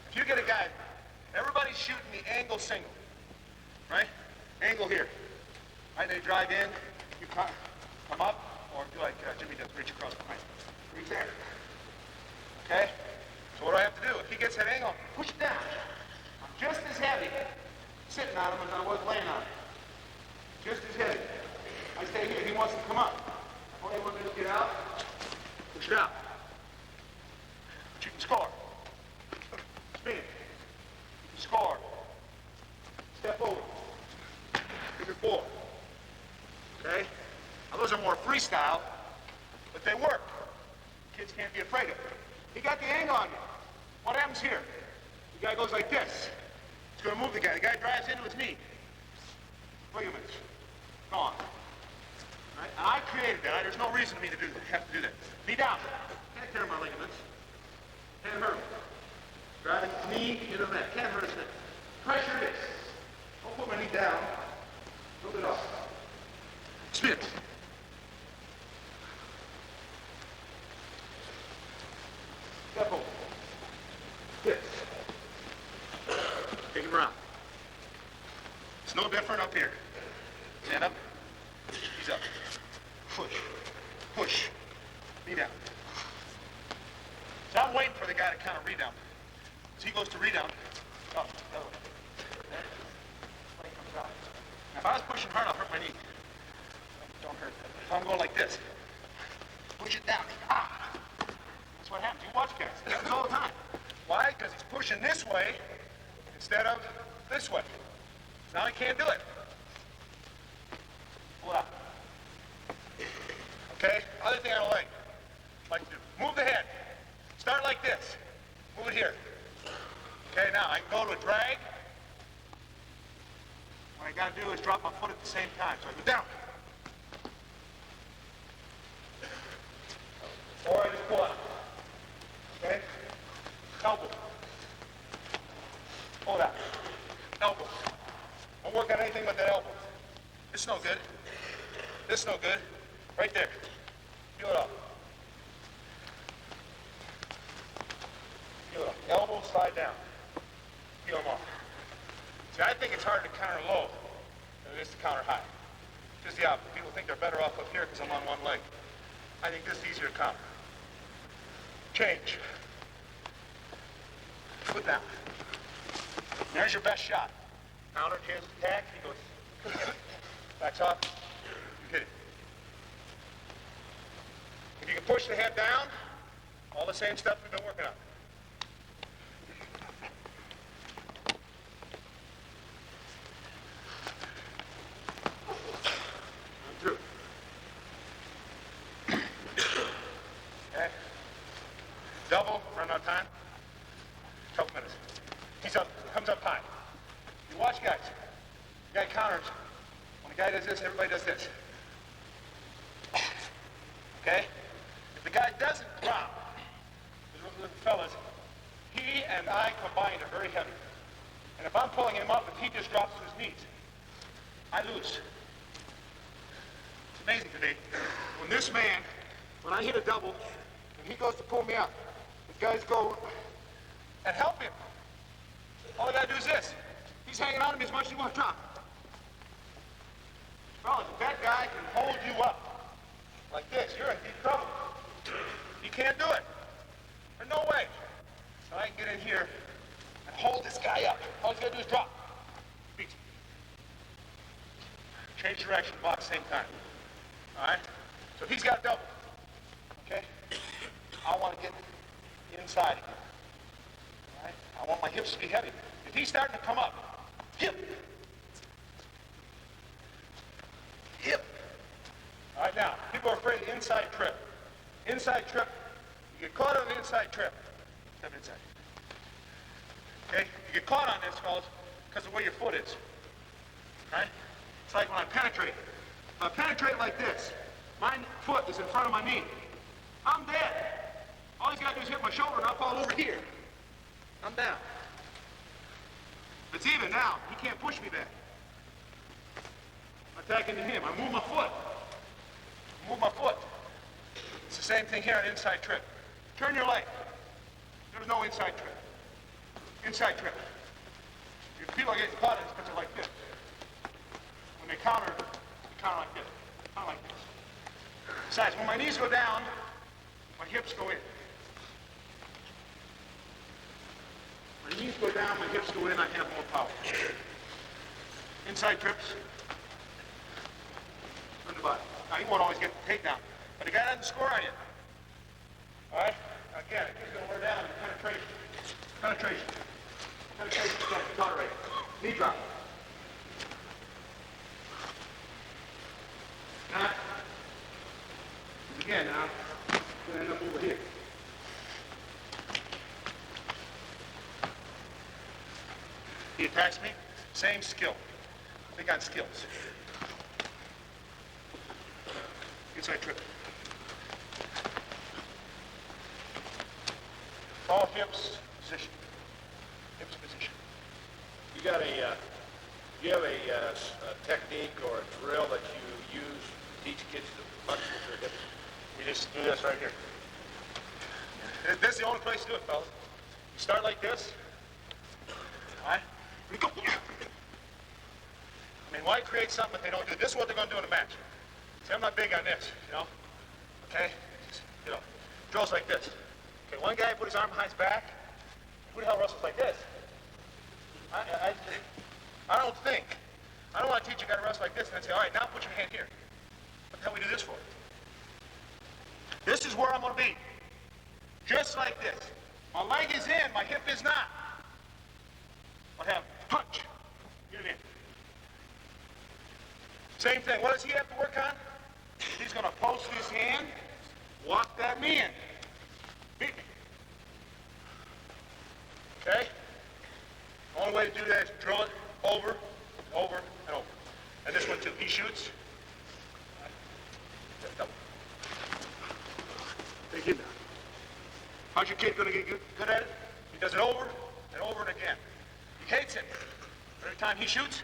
If you get a guy, everybody's shooting the angle single. Right? Angle here. Right? They drive in. You come up. Or do like Jimmy does, reach across the line. Reach there. Okay? So what do I have to do? If he gets that angle, push it down. I'm just as heavy sitting on him as I was laying on him. Just as heavy. I stay here. He wants to come up. Only one minute to get out. Push it out. But you can score. Spin. You can score. Step over. Figure four. Okay? Now, those are more freestyle, but they work. Kids can't be afraid of it. He got the angle on you. What happens here? The guy goes like this. He's going to move the guy. The guy drives into his knee. Ligaments. Gone. Right? And I created that. There's no reason for me to have to do that. Knee down. Can't tear my ligaments. Can't hurt him. Driving his knee into the mat. Can't hurt his knee. Pressure this. Don't put my knee down. Move it up. Spin. Step over. This. Take him around. It's no different up here. Stand up. He's up. Push. Push. Knee down. So I'm waiting for the guy to kind of rebound. As he goes to rebound, up, the other way. Leg comes out. Now, if I was pushing hard, I'll hurt my knee. Don't hurt that. If I'm going like this, push it down. Ah! That's what happens. You watch guys. It happens all the time. Why? Because he's pushing this way instead of this way. Now he can't do it. Pull it out. Okay? Other thing I don't like to do. Move the head. Start like this. Move it here. Okay, now I can go to a drag. What I got to do is drop my foot at the same time. So I go down. Or I just pull out. Okay? Elbow. Pull it out. Elbow. Don't work on anything but that elbow. This is no good. This is no good. Right there. Feel it up. Feel it up. Elbow, slide down. Feel them off. See, I think it's harder to counter low than it is to counter high. Just the opposite. People think they're better off up here because I'm on one leg. I think this is easier to counter. Change. Foot down. There's your best shot. Counter, chance attack. He goes. Backs off. You hit it. If you can push the head down, all the same stuff we've been working on. double, run out of time. Couple minutes. He's up, comes up high. You watch guys. The guy counters. When the guy does this, everybody does this. Okay? If the guy doesn't drop, the fellas, he and I combined are very heavy. And if I'm pulling him up, if he just drops to his knees, I lose. It's amazing to me. When this man, when I hit a double, and he goes to pull me up, the guys go and help him. All I gotta do is this. He's hanging on to me as much as he wants to drop. Fellas, if that guy can hold you up like this, you're in deep trouble. You can't do it. There's no way. So I can get in here and hold this guy up. All he's gotta do is drop. Beat you. Change direction, block at the same time. All right? So he's got double. Okay? I want to get inside again. All right? I want my hips to be heavy. If he's starting to come up, hip. Hip. All right, now, people are afraid of inside trip. Inside trip, you get caught on the inside trip. Step inside. Okay? You get caught on this, fellas, because of where your foot is. All right? It's like when I penetrate. If I penetrate like this, my foot is in front of my knee. I'm dead. All he's got to do is hit my shoulder and I'll fall over here. I'm down. If it's even now, he can't push me back. I'm attacking to him. I move my foot. Move my foot. It's the same thing here on inside trip. Turn your leg. There's no inside trip. Inside trip. If people are getting caught in this because they're like this. When they counter like this. Counter like this. Besides, when my knees go down, my hips go in. My knees go down, my hips go in, I have more power. Inside trips. Underbody. Now, you won't always get the takedown, but the guy doesn't score on you. All right? Again, if he's going to wear down, penetration. Penetration. Penetration, tolerate. Knee drop. Now, again, now, I'm going to end up over here. He attacks me, same skill. They got skills. Inside trip. All hips, position. Hips, position. You got you have a technique or a drill that you use to teach kids to flex with their hips? You just do this right here. This is the only place to do it, fellas. You start like this. All right? We go. I mean, why create something that they don't do? This is what they're going to do in a match. See, I'm not big on this, you know? Okay? Just, drills like this. Okay, one guy put his arm behind his back. Who the hell wrestles like this? I don't think. I don't want to teach you how to wrestle like this and then say, all right, now put your hand here. What the hell we do this for? This is where I'm going to be. Just like this. My leg is in, my hip is not. What happens? Punch. Get it in. Same thing. What does he have to work on? He's going to post his hand, walk that knee in. Beat me. Okay? The only way to do that is drill it over, over, and over. And this one too. He shoots. Double. Take him down. How's your kid going to get good at it? He does it over and over and again. He hates it. Every time he shoots,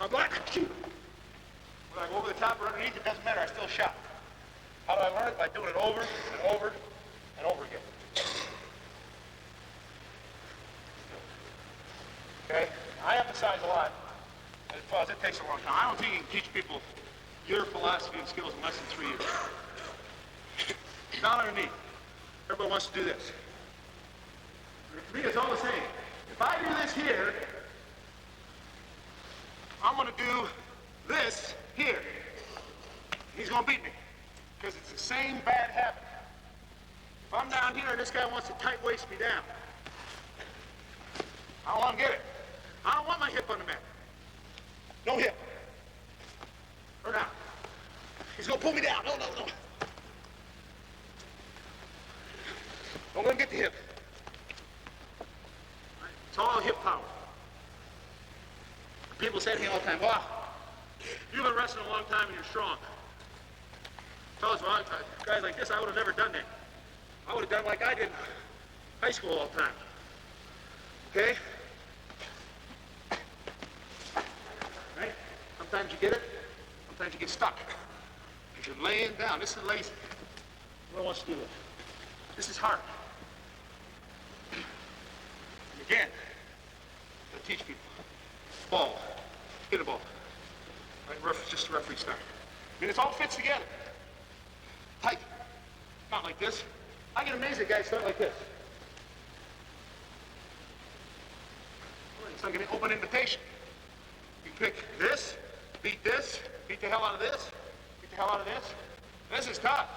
I'm like, shoot. When I go over the top or underneath, it doesn't matter. I still shot. How do I learn it? By doing it over and over and over again. Okay? I emphasize a lot. As far as it takes a long time. I don't think you can teach people your philosophy and skills in less than 3 years. Down underneath. Everybody wants to do this. For me, it's all the same. If I do this here, I'm going to do this here. He's going to beat me because it's the same bad habit. If I'm down here and this guy wants to tight waist me down, I don't want to get it. I don't want my hip on the mat. No hip. Or down. He's going to pull me down. No. Don't let him get hip to hip. Right? It's all hip power. People say to me all the time, wow, you've been wrestling a long time and you're strong. Fellas, well, guys like this, I would have never done that. I would have done like I did in high school all the time. Okay? Right? Sometimes you get it, sometimes you get stuck. Because you're laying down. This is lazy. No one wants to do it. This is hard. And again, I teach people. Ball. Hit a ball. Right? Just a referee start. I mean, it all fits together. Tight. Not like this. I get amazed at guys start like this. It's like an open invitation. You pick this, beat the hell out of this, beat the hell out of this. This is tough.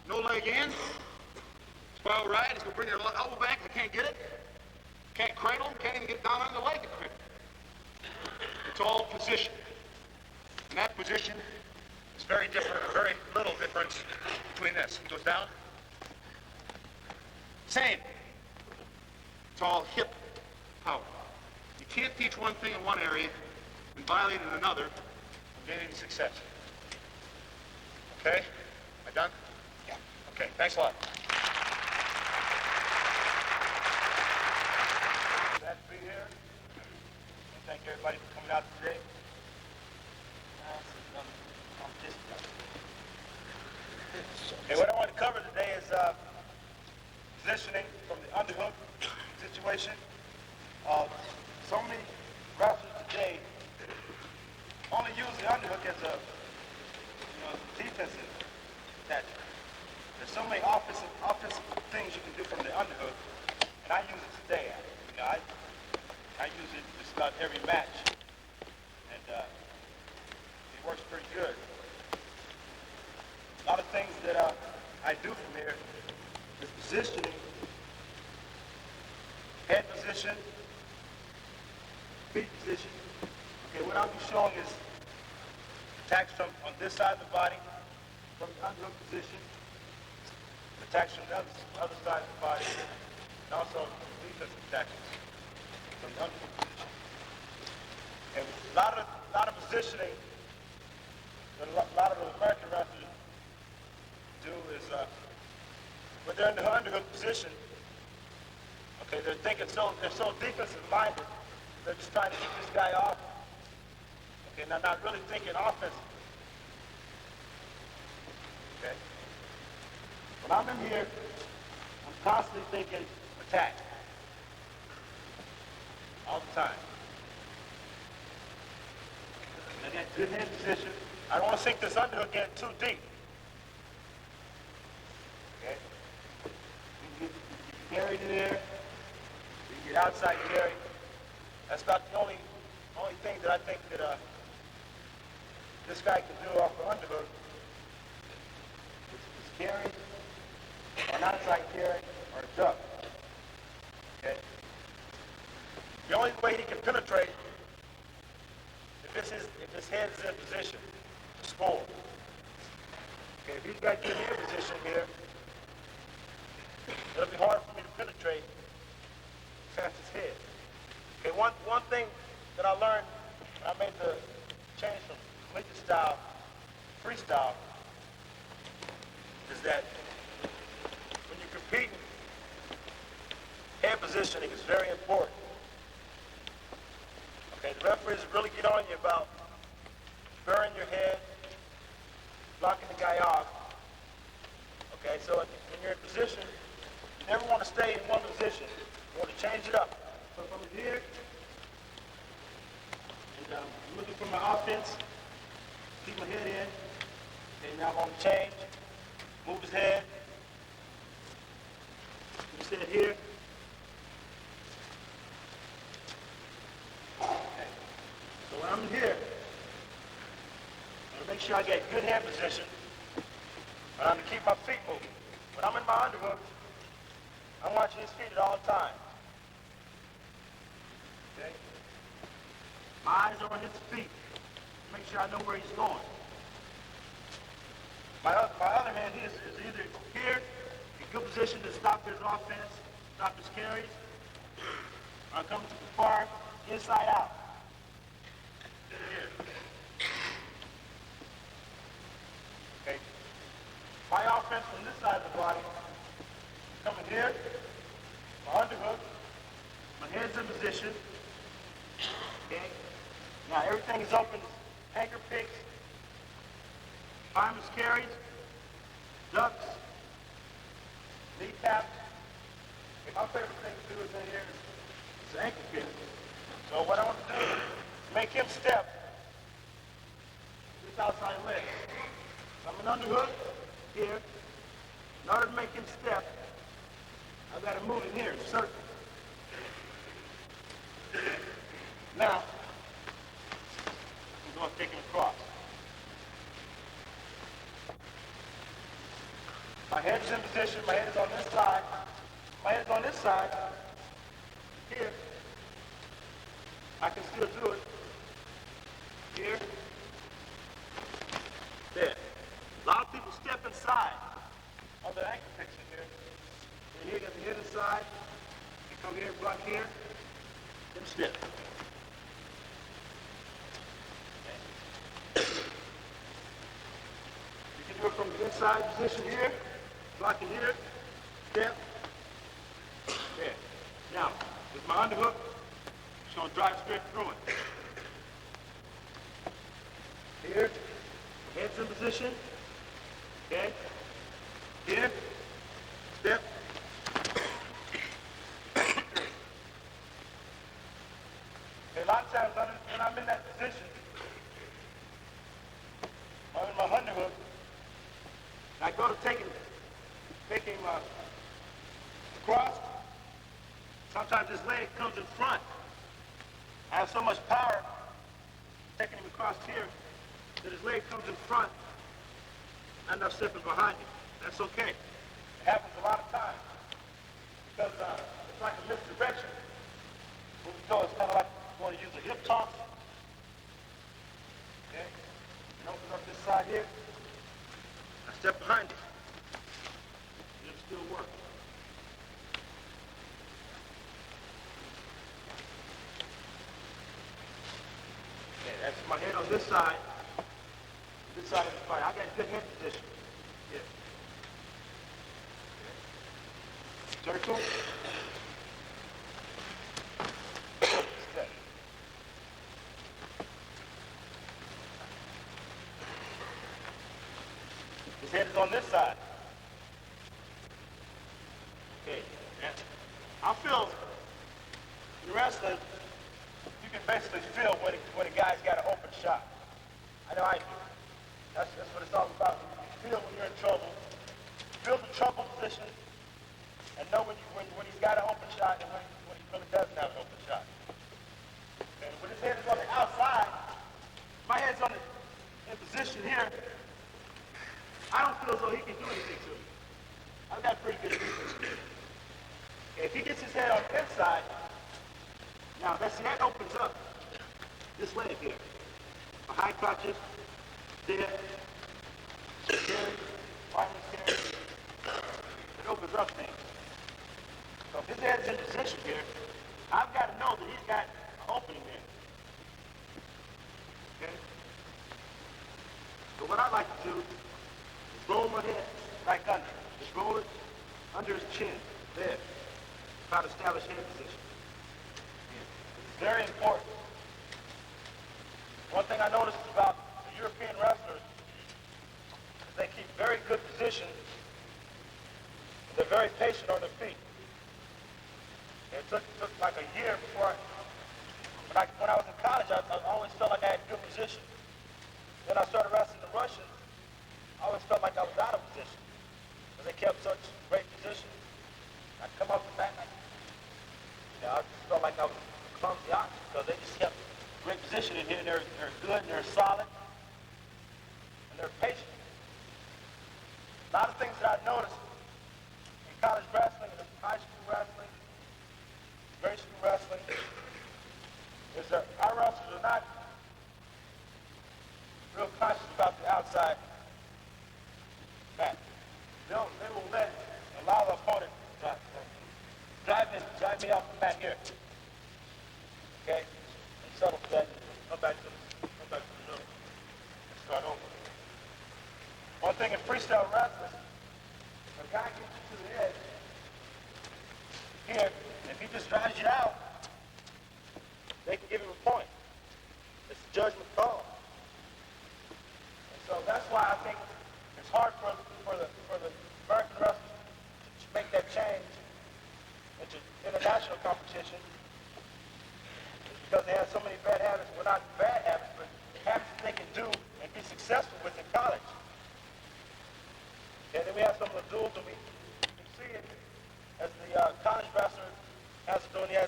No leg in. Spiral right. He's going to bring your elbow back. I can't get it. Can't cradle. Can't even get down on the leg to cradle. It's all position. And that position is very different, very little difference between this. He goes down. Same. It's all hip power. You can't teach one thing in one area and violate it in another and gain any success. Okay? Am I done? Yeah. Okay, thanks a lot. Glad to be here. Thank everybody for coming out today. Okay, what I want to cover today is positioning from the underhook situation. So many wrestlers today only use the underhook as a defensive tactic. There's so many offensive things you can do from the underhook, and I use it today. I use it just about every match, and it works pretty good. A lot of things that I do from here is positioning, head position, feet position. Okay, what I'll be showing is attacks from on this side of the body, from the underhook position, attacks from the other side of the body, and also defensive attacks from the underhook position. And a lot of positioning that a lot of the American wrestlers do is when they're in the underhook position, okay, they're so defensive minded, they're just trying to keep this guy off. Okay, and they're not really thinking offensive. Okay? When I'm in here, I'm constantly thinking attack. All the time. I got good head position. I don't want to sink this underhook in too deep. Okay? You get carried in there. You get outside carry. That's about the only thing that I think that this guy can do off the underhook is carry, or an outside carry, or a duck. Okay? The only way he can penetrate if his head is in position to score. Okay, if he's got good head position here, it'll be hard for me to penetrate past his head. Okay, one thing that I learned when I made the change from collegiate style to freestyle is that when you're competing, head positioning is very important. Okay, the referees really get on you about burying your head, blocking the guy off. Okay, so when you're in position, you never want to stay in one position. You want to change it up. So from here, and I'm looking for my offense, keep my head in, and now I'm going to change, move his head, stand here. Okay. So when I'm in here, I'm going to make sure I get good hand position, and I'm going to keep my feet moving. When I'm in my underhook, I'm watching his feet at all times. Okay? My eyes are on his feet. Make sure I know where he's going. My other hand is either here, in good position to stop his offense, Stop his carries. I'm coming to the far inside out. Here. Okay. My offense from this side of the body. Coming here. My underhook. My head's in position. Okay. Now everything is open. Anchor picks. Fireman's carries. Ducks. Knee taps. Okay, my favorite thing to do is in here is anchor pick. So what I want to do is make him step this outside leg. So I'm an underhook here. In order to make him step, I've got to move in here, circle. Now, I'm going to take him across. My head is in position, my head is on this side. My head is on this side. Here. I can still do it. Here. There. A lot of people step inside of the ankle picture here. And here, get the head inside. You come here, block here. Then step. You can do it from the inside position here. Blocking here. Step. There. Now, with my underhook, just going to drive straight through it. Here, head's in position. Okay. Here, step. Okay, a lot of times when I'm in that position, I'm in my underhook, and I go to take him across. Sometimes his leg comes in front. I have so much power taking him across here that his leg comes in front. I end up stepping behind him. That's okay. It happens a lot of times because it's like a misdirection. When we go, it's kind of like you want to use a hip toss. Okay? And open up this side here. I step behind it. It'll still work. Okay, that's my head on this side. This side of the fight. I got good head position. Yeah. Okay. Circle. Step. His head is on this side. Okay. And I feel in wrestling, you can basically feel when a guy's got an open shot. I know I do. That's what it's all about. You feel when you're in trouble. Feel the trouble position and know when he's got an open shot and when he really doesn't have an open shot. And when his head is on the outside, my head's in position here, I don't feel as though he can do anything to me. I've got pretty good defense. If he gets his head on the inside, now see that opens up this leg here. My high crotches, there, carry, fireman's carry. It opens up things. So if his head's in position here, I've got to know that he's got an opening there. Okay? So what I like to do is roll my head back under. Just roll it under his chin. There. Try to establish head position. It's very important. One thing I noticed about the European wrestlers is they keep very good position. They're very patient on their feet. It took like a year before when I was in college, I always felt like I had good position. Then I started wrestling the Russians. I always felt like I was out of position because they kept such great position. I'd come up the back, I just felt like I was a clumsy ox because they just kept great position in here, and they're good, and they're solid, and they're patient. A lot of things that I noticed in college wrestling, and high school wrestling, grade school wrestling, is that our wrestlers are not real conscious about the outside back. They will allow the opponent to drive me off the mat here. Okay? And settle for that. Come back to the middle. And start over. One thing in freestyle wrestling, a guy gets you to the edge here, and if he just drives you out, they can give him a point. It's a judgment call. And so that's why I think it's hard for the American wrestlers to make that change into international competition because they have so many bad habits. Well, not bad habits, but habits that they can do and be successful with in college. And then we have some of the duels, and we see it as the college wrestler has to do, and he has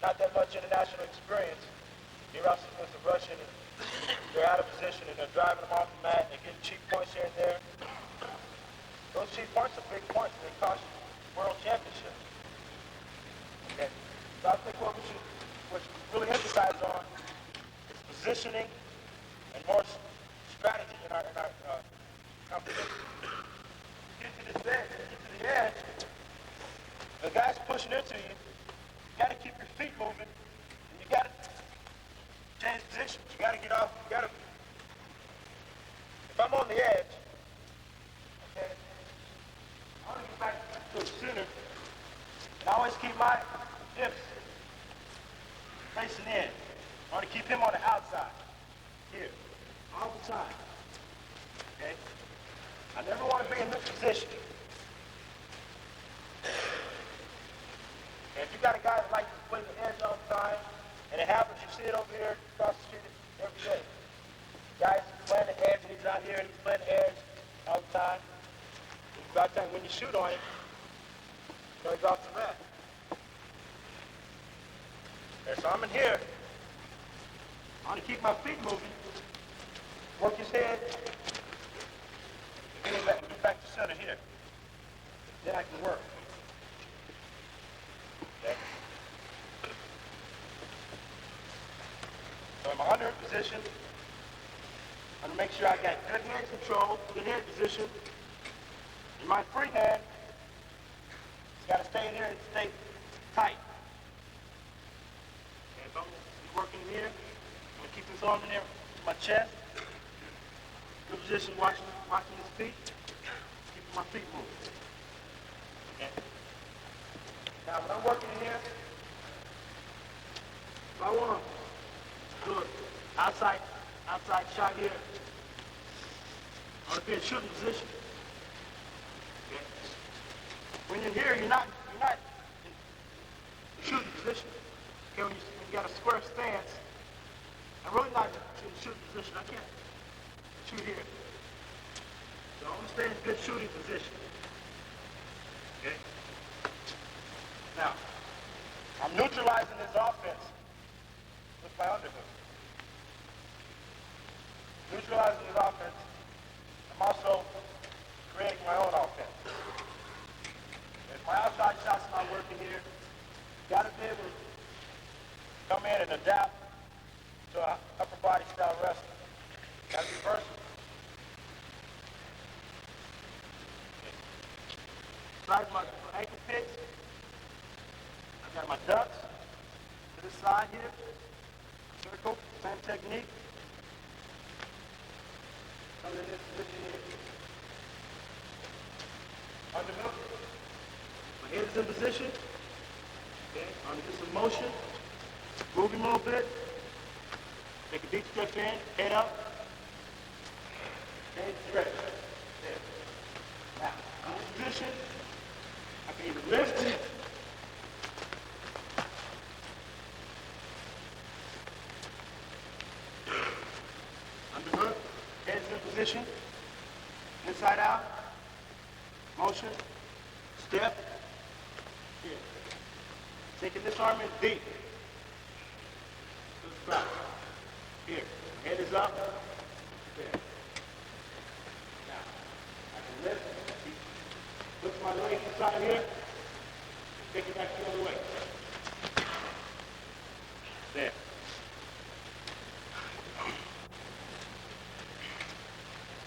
not that much international experience. He wrestles against a Russian, and they're out of position, and they're driving them off the mat, and they're getting cheap points here and there. Those cheap points are big points. They cost you world championships. Okay. So I think what we should really emphasize on is positioning and more strategy in our competition. Get to this edge, get to the edge. The guy's pushing into you. You got to keep your feet moving, and you got to change positions. You got to get off. You got to. If I'm on the edge, okay, I want to get back to the center, and I always keep my hips facing in. I want to keep him on the outside, here, all the time. Okay? I never want to be in this position. And if you got a guy that likes to play the edge all the time, and it happens, you see it over here across the street every day. Guys playing the edge, and he's out here and he's playing the edge all the time. And by the time when you shoot on him, you know, he's off the mat. Okay, so I'm in here. I want to keep my feet moving, work his head, and get back to center here. Then I can work. Okay. So I'm under position. I'm going to make sure I got good hand control, good hand position. And my free hand has got to stay in here and stay tight. Okay, so I'm working here. I'm going to keep this arm in there to my chest. Good position, watching his feet. Keeping my feet moving. Okay. Now, when I'm working in here, if I want to do an outside shot here, I want to be in shooting position. Okay. When you're here, you're not in shooting position. Okay, when you got a square stance, I'm really not in shooting position. I can't shoot here. So I'm going to stay in good shooting position. Okay. Now, I'm neutralizing this offense with my underhook. Neutralizing his offense, I'm also creating my own offense. If my outside shot's not working here, you got to be able to come in and adapt to an upper body style wrestling. Got to be versatile. Besides my ankle kicks, I've got my ducks to this side here. Circle, same technique. Come in this position here. Underhook. My head is in position. Okay, I'm just in motion. Moving a little bit. Take a deep stretch in, head up. And stretch. There. Now, in this position, I can either lift. Underhook. Head's in position. Inside out. Motion. Step. Here. Taking this arm in deep. Good spot. Here. Head is up. There. Now, I can lift. Lift my leg inside here. Take it back the other way. There.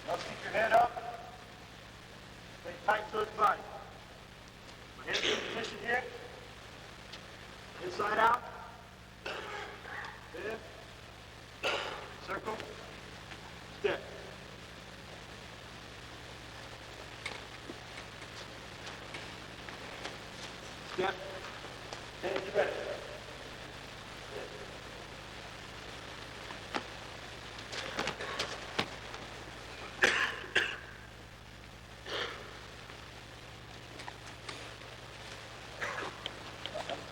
Now keep your head up. Stay tight to his body. My head's in position here. Inside out. There. Circle. Step. Step. Hands ready.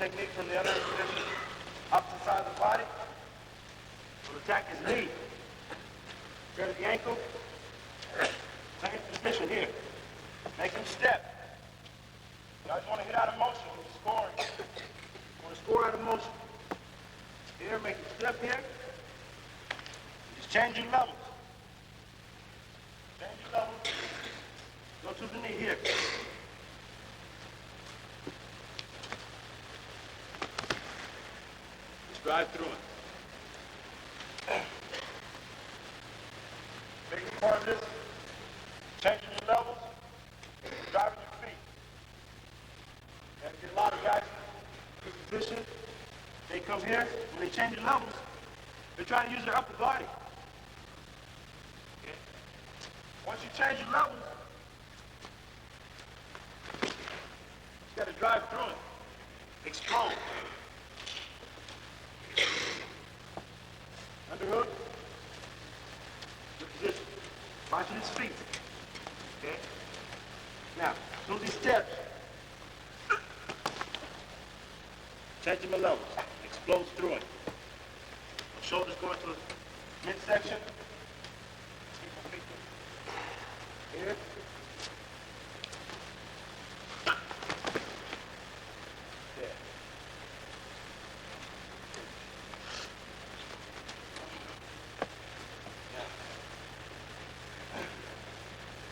Technique from the other position, opposite side of the body. We'll attack his knee. Grab the ankle. Same position here. Make him step. You guys want to hit out of motion when you're scoring. Want to score out of motion. Here, make him step here. Just change your levels. Change your levels. Go to the knee here. Drive through it. Big part of this, changing your levels, driving your feet. And get a lot of guys in this position, they come here, when they change their levels, they're trying to use their upper body. Okay? Once you change your levels, you got to drive through it. Explode. Underhook. Good position. Watching his feet. Okay? Now, as soon as he steps, changing the levels. Explodes through it. Shoulders going to the midsection. Here. There.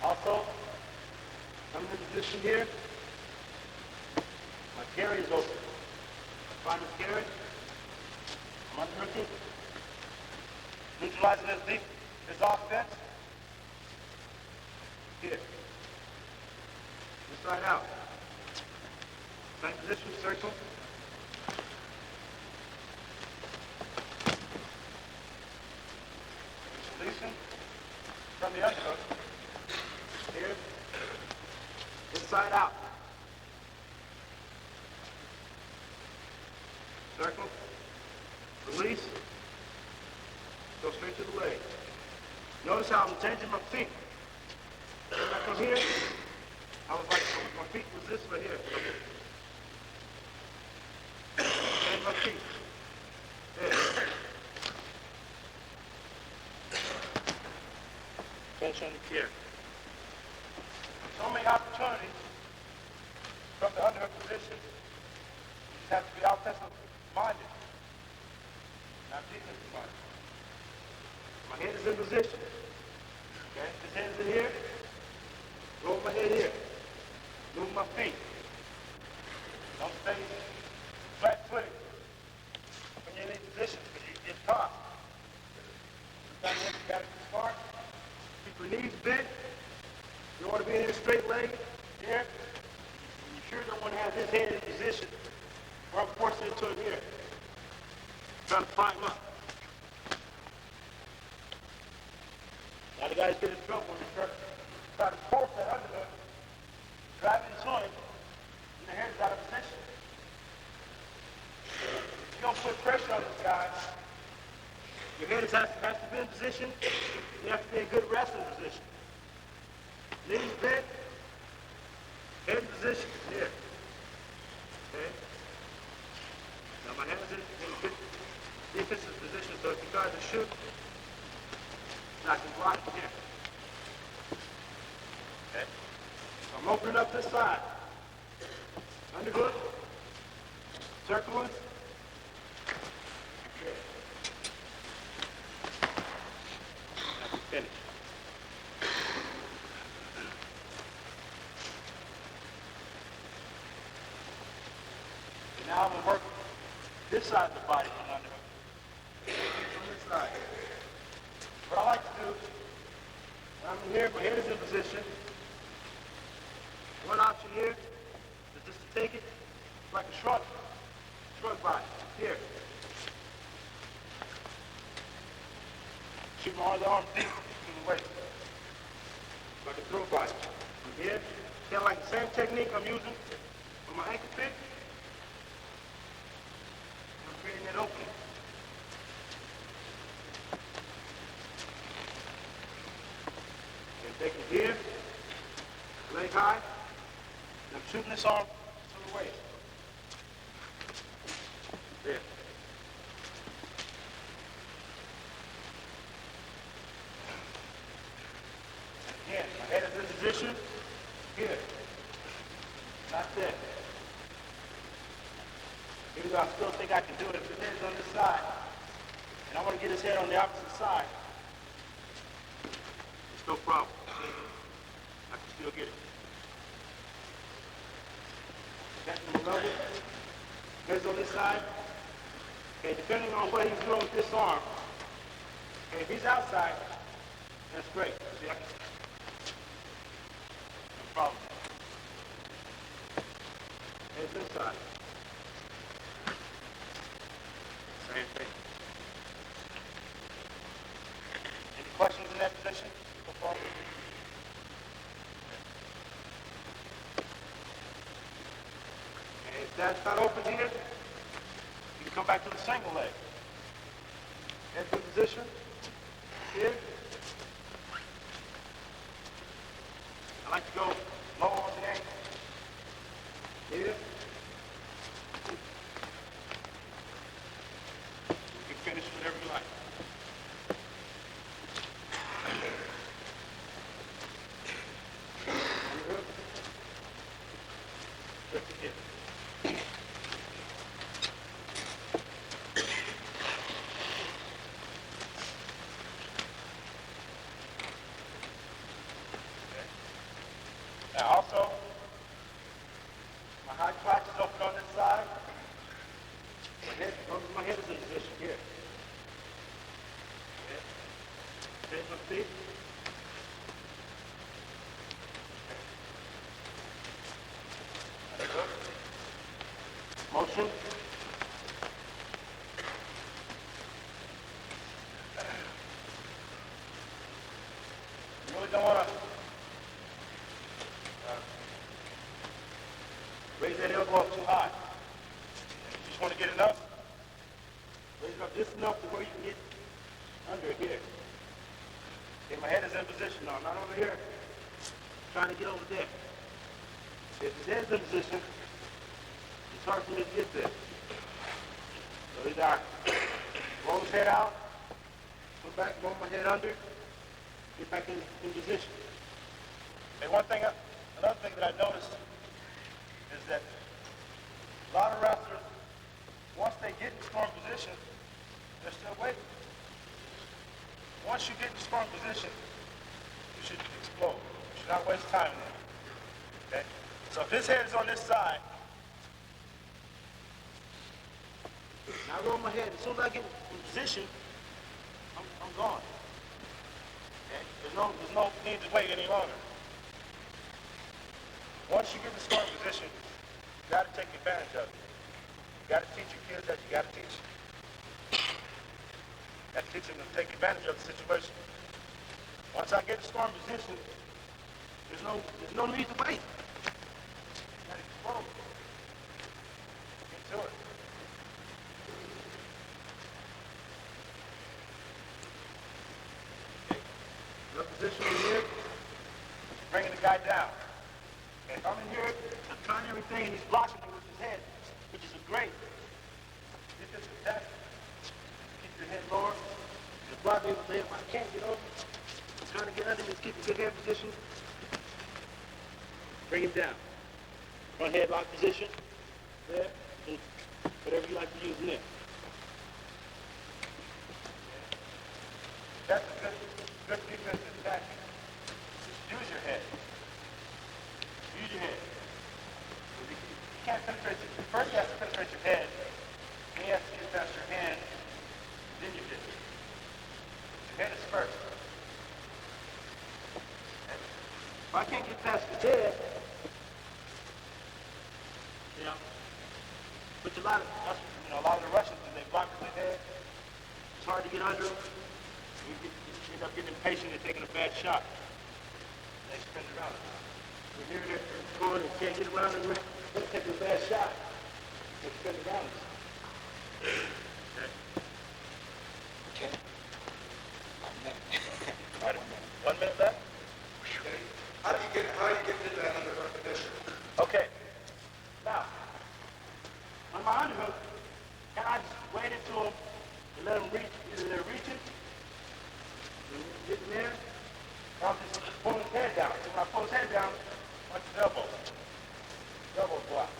Also, I'm in the position here. My carry is open. I find his carry. I'm underhooking. Neutralizing his offense. Here. Inside out. Same position, circle. Releasing from the underhook. Here. Inside out. Circle. Release. Go straight to the leg. Notice how I'm changing my feet. When I come here, I was like, my feet was this right here. Change my feet. There. Focus on the care. So many opportunities from the underhook position. You just have to be offensive minded, not defensive minded. My head is in position. Okay? This hand's in here. Roll my head here. Move my feet. Don't stay flat-footed when you're in these positions because you get caught. Sometimes you got to be smart. Keep your knees bent. You want to be in a straight leg here. You sure don't want to have his head in position where I'm forcing it to him here. Trying to pry him up. Now the guys get in trouble when they try to force that underhook, drive into him, and the head's out of position. If you don't put pressure on this guy, your head has to be in position. You have to be in good wrestling position. Knees bent, head in position, here. Okay? Now my hands in good defensive position, so if you try to shoot, I can block it here. Okay? So I'm opening up this side. Underhook, circling. Okay. Now we finish. Now I'm going to work this side of the body from underhook. On this side. What I like to do, when I'm here, my head is in position. One option here is just to take it like a shrug. Front body. Here. Shoot my other arm deep to the waist. Like a throw body. From here. Kind of like the same technique I'm using for my ankle pick. I'm creating that opening. And take it here. Leg high. And I'm shooting this arm to the waist. There. Again, my head is in position. Here. Not there. Even though I still think I can do it, if his head's on this side, and I want to get his head on the opposite side, it's no problem. I can still get it. Got him level. Head's on this side. Okay, depending on what he's doing with this arm, okay, if he's outside, that's great. See, I can... No problem. Head's inside. Same thing. Any questions in that position? So far? And if that's not open here, you can come back to the single leg. Head in position. Here. I like to go low on the ankle. Here. You can finish whatever you like. Lift it here. Now also, my high crotch is open on this side. My head is in position here. Head my feet. Motion. You really don't want to raise that elbow up too high. You just want to get enough. Raise it up just enough to where you can get under here. Okay, my head is in position now, not over here. Trying to get over there. If his head's in position, it's hard for me to get there. So either I roll his head out, put back, roll my head under, get back in position. And another thing that I noticed is that a lot of wrestlers, once they get in strong position, they're still waiting. Once you get in strong position, you should explode. You should not waste time there. Okay? So if his head is on this side, and I roll my head, as soon as I get in position, I'm gone. Okay? There's no need to wait any longer. Once you get in strong position, you got to take advantage of it. You got to teach your kids that you got to teach. You got to teach them to take advantage of the situation. Once I get in strong position, there's no need to wait. You got to explode. Get to it. Okay. Your position in here, bringing the guy down. Okay. If I'm in here, I'm trying everything, and he's blocking me with his head, which is great. Get this attack. Keep your head lower. Just block me with the head. I can't get over. I'm trying to get under him. Keep a good head position. Bring him down. Front headlock position. There. And whatever you like to use in there. That's a good defensive tactic. Just use your head. Use your head. You can't penetrate your, first you have to penetrate your head, then you have to get past your hand, then your head. Your head is first. If I can't get past the head, which a lot of the Russians, when they block with their head, it's hard to get under them. You end up getting impatient and taking a bad shot. They spin it around. We're here and they're going and can't get around and we're taking a bad shot. They spin it around. Okay. All right. 1 minute left. How do you get into that under repetition? Okay. Now, on my underhook, can I just wade into them and let them reach? Either they're reaching, getting there, or I'm just pulling his head down. So when I pull his head down, watch his elbow. Elbow block.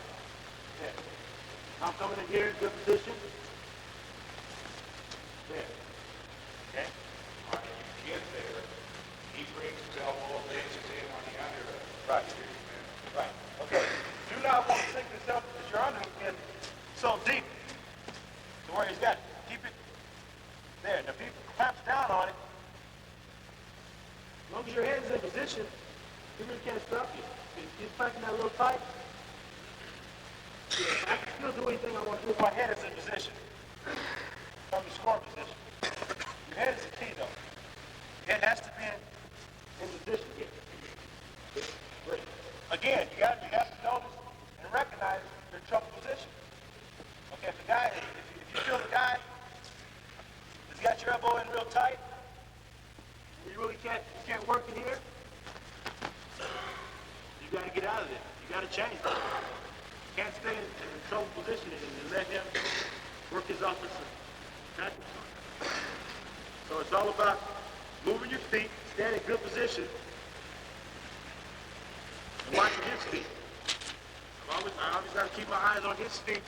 There. I'm coming in here, good position. There. Okay? All right, you get there. He brings his elbow, lays his hand on the under. Right. Right. Okay. Do not want to sink yourself because your underhook is so deep to where he's got it. Keep it there. And if he clamps down on it, as long as your head is in position, he really can't stop you. If he's clanking that a little tight, I can still do anything I want to do if my head is in position. From the score position. Your head is the key though. Your head has to be in position here. Great. Again, you have to notice and recognize your trouble position. Okay, if you feel the guy has got your elbow in real tight, you really can't work in here, you got to get out of there. You got to change it. You can't stay in trouble position and let him work his offensive tactics on you. So it's all about moving your feet, staying in good position, and watching his feet. I always got to keep my eyes on his feet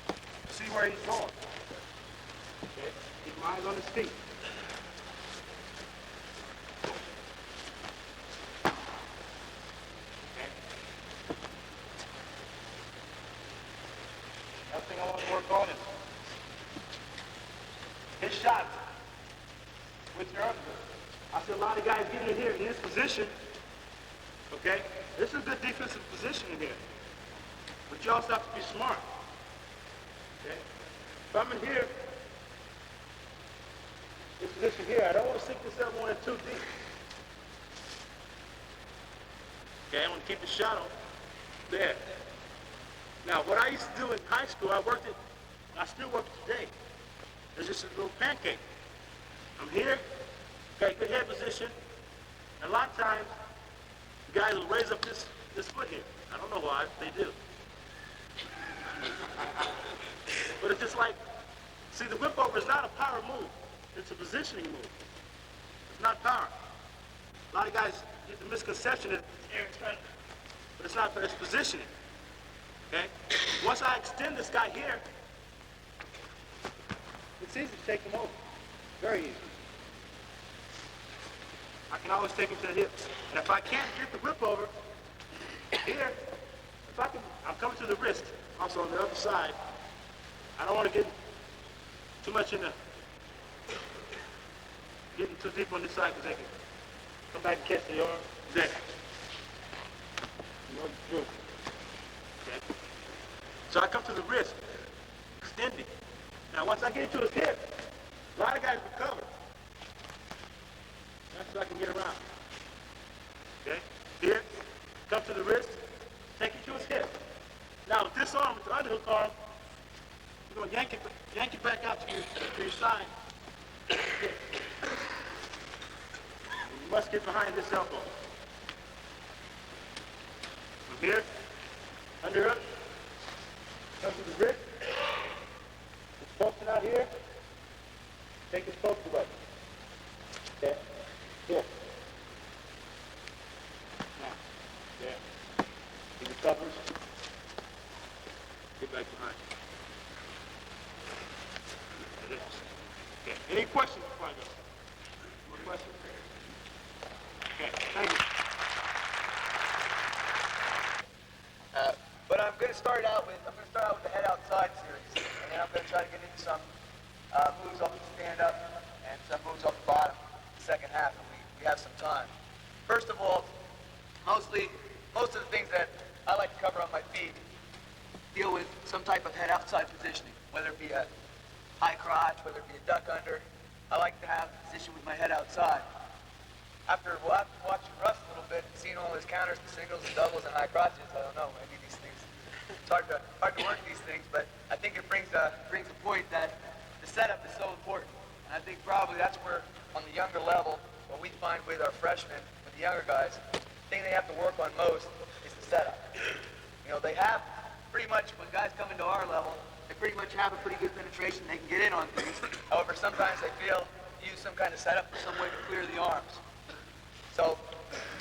to see where he's going. Okay? Keep my eyes on his feet. Okay? Another thing I want to work on is his shots with your underhook. I see a lot of guys getting in here in this position. Okay? This is a good defensive position in here. But you also have to be smart. Okay? If I'm in here, this position here, I don't want to sink this elbow in too deep. Okay, I want to keep the shot on. There. Now, what I used to do in high school, I still work it today. It's just a little pancake. I'm here, okay, good head position, and a lot of times, the guys will raise up this foot here. I don't know why, they do. But it's just like, see, the whip over is not a power move. It's a positioning move. It's not power. A lot of guys get the misconception that it's trying, but it's not, but it's positioning. Okay? Once I extend this guy here, it's easy to take him over. Very easy. I can always take him to the hip. And if I can't get the whip over, here, I'm coming to the wrist, also on the other side. I don't want to get too much getting too deep on this side because they can come back and catch the arm. Exactly. You know the truth. Okay? So I come to the wrist, extending. Now once I get into his hip, a lot of guys recover. That's so I can get around. Okay? Here, come to the wrist, take it to his hip. Now with this arm, with the underhook arm, you're going to yank it back out to your side. You must get behind this elbow. From here, underhook, come to the wrist. It's posting out here. Take his post away. Okay? Here. Now, there. He recovers. Get back behind. There it is. Okay. Any questions before I go? More questions? Okay. Thank you. But I'm going to start out with the head outside series, and then I'm going to try to get into some moves off the stand up and some moves off the bottom in the second half, and we have some time. First of all, most of the things that I like to cover on my feet deal with some type of of head outside positioning, whether it be a high crotch, whether it be a duck under. I like to have the position with my head outside. After watching Russ a little bit and seeing all his counters to singles and doubles and high crotches, I don't know, maybe these things, it's hard to work these things, but I think it brings a point that the setup is so important. And I think probably that's where, on the younger level, what we find with our freshmen, with the younger guys, the thing they have to work on most is the setup. You know, they have pretty much, when guys come into our level, they pretty much have a pretty good penetration. They can get in on things. However, sometimes they feel use some kind of setup or some way to clear the arms. So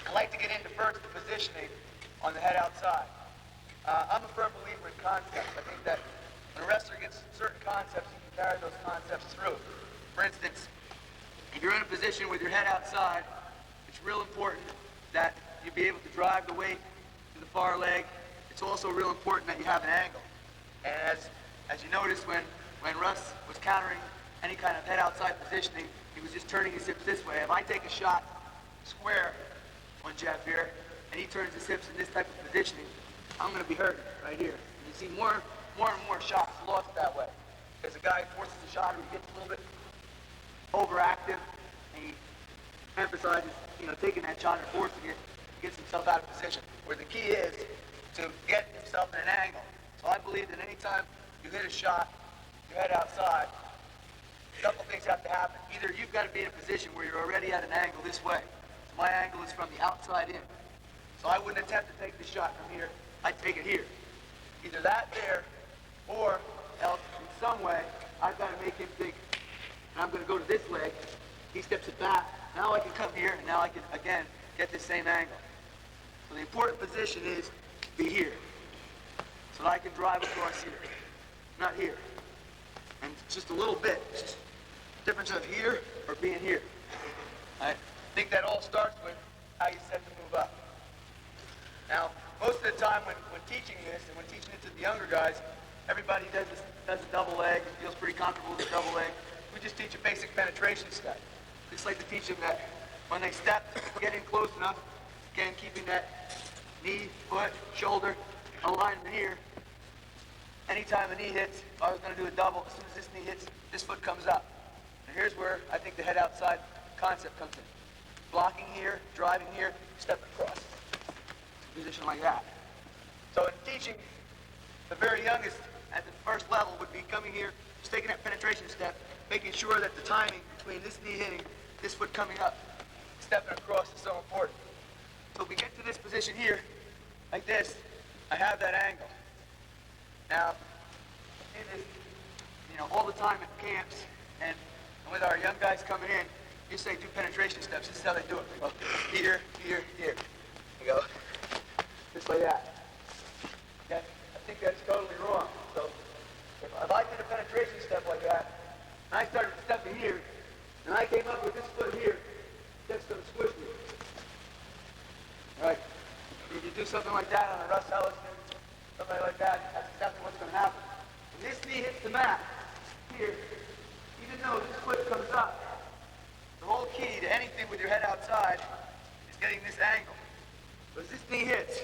I like to get into first the positioning on the head outside. I'm a firm believer in concepts. I think that when a wrestler gets certain concepts, you can carry those concepts through. For instance, if you're in a position with your head outside, it's real important that you be able to drive the weight to the far leg. It's also real important that you have an angle. And as you noticed when Russ was countering any kind of head outside positioning, he was just turning his hips this way. If I take a shot square on Jeff here, and he turns his hips in this type of positioning, I'm going to be hurting right here. And you see more and more shots lost that way. Because the guy forces a shot, or he gets a little bit overactive, and he emphasizes, taking that shot or forcing it, gets himself out of position. Where the key is to get himself in an angle. So I believe that anytime you hit a shot, you head outside, a couple things have to happen. Either you've got to be in a position where you're already at an angle this way. So my angle is from the outside in. So I wouldn't attempt to take the shot from here. I'd take it here. Either that there, or else in some way, I've got to make him think, and I'm going to go to this leg. He steps it back. Now I can come here, and now I can, again, get the same angle. So the important position is be here. So that I can drive across here, not here. And just a little bit. It's just the difference of here or being here. I think that all starts with how you set the move up. Now, most of the time when teaching this and when teaching it to the younger guys, everybody does a double leg, feels pretty comfortable with a double leg. We just teach a basic penetration step. Just like to teach them that when they step, get in close enough, again, keeping that knee, foot, shoulder alignment here. Anytime a knee hits, if I was going to do a double, as soon as this knee hits, this foot comes up. And here's where I think the head outside concept comes in. Blocking here, driving here, step across. Position like that. So in teaching, the very youngest at the first level would be coming here, just taking that penetration step, making sure that the timing between this knee hitting, this foot coming up, stepping across is so important. So if we get to this position here, like this, I have that angle. Now, I do this, all the time at camps, and with our young guys coming in, you say do penetration steps. This is how they do it. They go here, here, here. You go just like that. Okay? I think that's totally wrong. So if I did a penetration step like that, and I started stepping here, and I came up with this foot here, that's going to squish me. All right? If you do something like that on a Russ Ellis, something like that, that's exactly what's going to happen. When this knee hits the mat, here, even though this foot comes up, the whole key to anything with your head outside is getting this angle. But as this knee hits,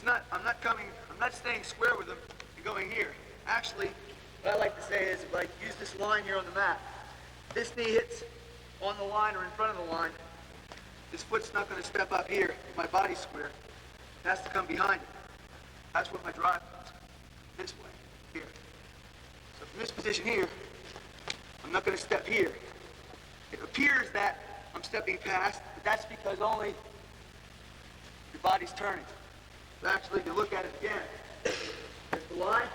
I'm not staying square with him and going here. Actually, what I like to say is, like, use this line here on the mat. This knee hits on the line or in front of the line. This foot's not going to step up here. My body's square. It has to come behind it. That's what my drive is. This way, here. So from this position here, I'm not going to step here. It appears that I'm stepping past, but that's because only your body's turning. But actually, if you look at it again, there's the line.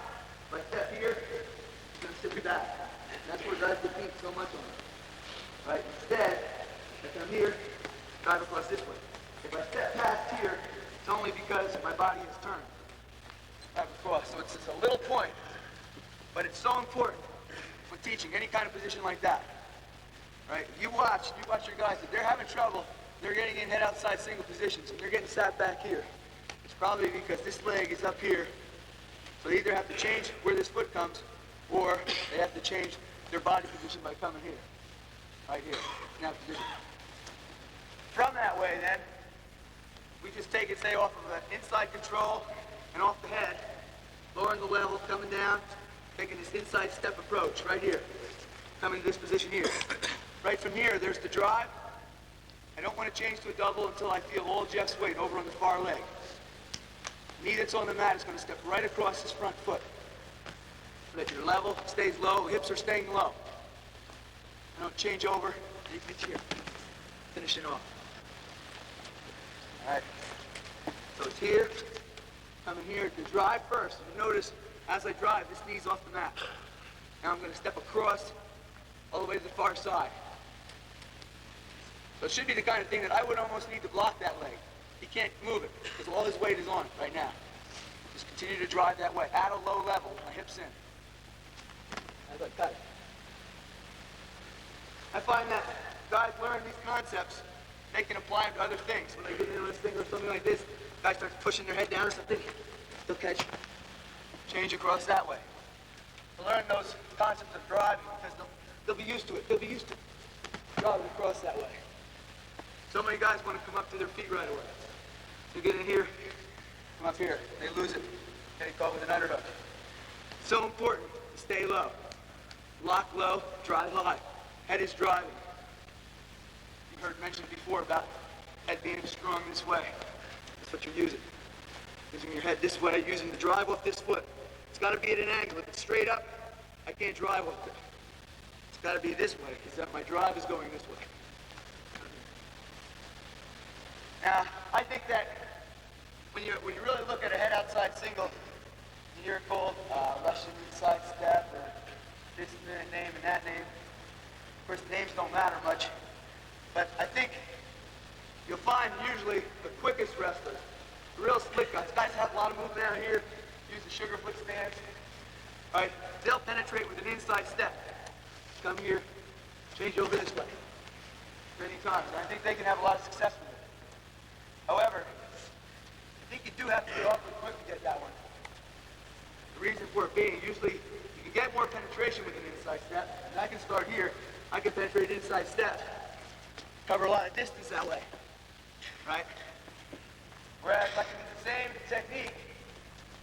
If I step here, it's going to sit me back. And that's where guys get beat so much on it. Right? Instead, if I'm here, drive across this way. If I step past here, it's only because my body has turned. Drive across. So it's just a little point, but it's so important when teaching any kind of position like that. Right? You watch your guys. If they're having trouble, they're getting in head outside single positions, and they're getting sat back here. It's probably because this leg is up here. So they either have to change where this foot comes, or they have to change their body position by coming here. Right here. In that position. From that way, then, we just take it, say, off of the inside control and off the head. lowering the level, coming down, taking this inside step approach right here. Coming to this position here. Right from here, there's the drive. I don't want to change to a double until I feel all Jeff's weight over on the far leg. Knee that's on the mat is going to step right across his front foot. So that your level stays low, hips are staying low. I don't change over, you get here. Finish it off. All right. So it's here, coming here to drive first. You notice as I drive, this knee's off the mat. Now I'm going to step across all the way to the far side. So it should be the kind of thing that I would almost need to block that leg. He can't move it because all his weight is on it right now. Just continue to drive that way at a low level, my hips in. As I cut it. I find that guys learn these concepts, they can apply them to other things. When they get into this thing or something like this, guys start pushing their head down or something, they'll catch, change across that way. To learn those concepts of driving because they'll be used to it. They'll be used to driving across that way. So many guys want to come up to their feet right away. They get in here, come up here, they lose it, get caught with an underhook. So important to stay low. Lock low, drive high. Head is driving. You heard mentioned before about head being strong this way. That's what you're using. Using your head this way, using the drive off this foot. It's got to be at an angle. If it's straight up, I can't drive off it. It's got to be this way, because my drive is going this way. Now, I think that when you really look at a head outside single, you hear it called Russian inside step, or this name and that name. Of course, the names don't matter much, but I think you'll find usually the quickest wrestlers, the real slick guys have a lot of movement out here, use the sugar foot stance, all right? They'll penetrate with an inside step. Come here, change over this way, many times. And I think they can have a lot of success with it. However, I think you do have to be awfully quick to get that one. The reason for it being, usually you can get more penetration with an inside step, and I can start here, I can penetrate inside step, cover a lot of distance that way, right? Whereas I can do the same technique,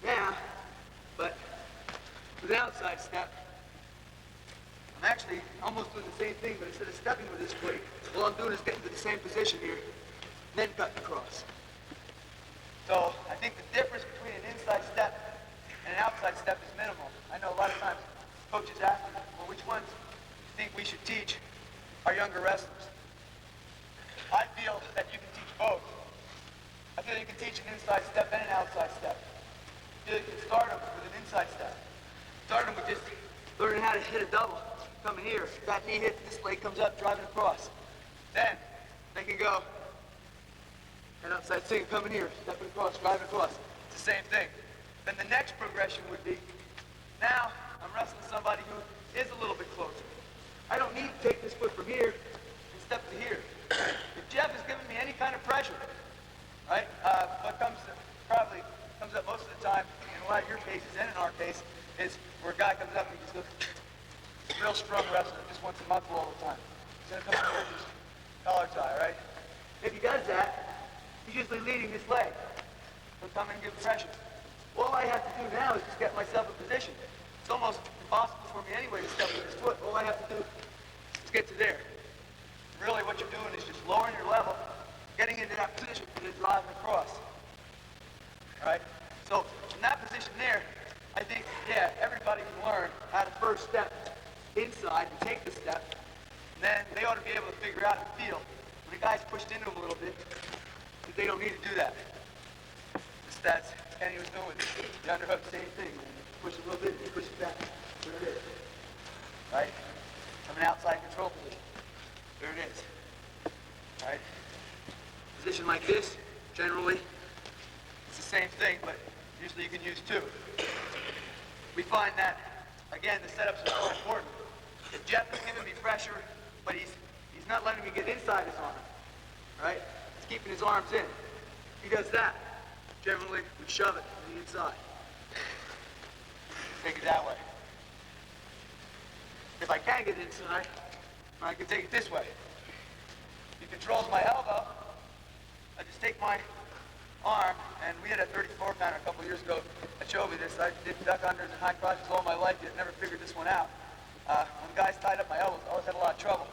yeah, but with an outside step, I'm actually almost doing the same thing, but instead of stepping with this foot, all I'm doing is getting to the same position here, then cutting across. So I think the difference between an inside step and an outside step is minimal. I know a lot of times coaches ask me, well, which ones do you think we should teach our younger wrestlers? I feel that you can teach both. I feel you can teach an inside step and an outside step. I feel you can start them with an inside step. Start them with just learning how to hit a double. Coming here, that knee hits, this leg comes up, driving across. Then they can go and outside single, coming here, stepping across, driving across. It's the same thing. Then the next progression would be, now I'm wrestling somebody who is a little bit closer. I don't need to take this foot from here and step to here. If Jeff is giving me any kind of pressure, right, what probably comes up most of the time in a lot of your cases and in our case is where a guy comes up and he just goes, real strong wrestler, just wants a muscle all the time. He's gonna come up here and just collar tie, right? If he does that, he's usually leading this leg. He'll come and give pressure. All I have to do now is just get myself in position. It's almost impossible for me anyway to step with this foot. All I have to do is get to there. Really what you're doing is just lowering your level, getting into that position and then driving across. All right? So from that position there, I think, yeah, everybody can learn how to first step inside and take the step. And then they ought to be able to figure out and feel when a guy's pushed into him a little bit, that they don't need to do that. The stats Kenny was doing, the underhook, same thing. Push a little bit, and push it back. There it is. Right? From an outside control position. There it is. Right? Position like this, generally, it's the same thing, but usually you can use two. We find that, again, the setups are so important. If Jeff is giving me pressure, but he's not letting me get inside his arm, right? He's keeping his arms in. He does that. Generally, we shove it to the inside. Take it that way. If I can get inside, I can take it this way. He controls my elbow. I just take my arm, and we had a 34-pounder a couple years ago that showed me this. I did duck unders and high crotches all my life, yet never figured this one out. When guys tied up my elbows, I always had a lot of trouble.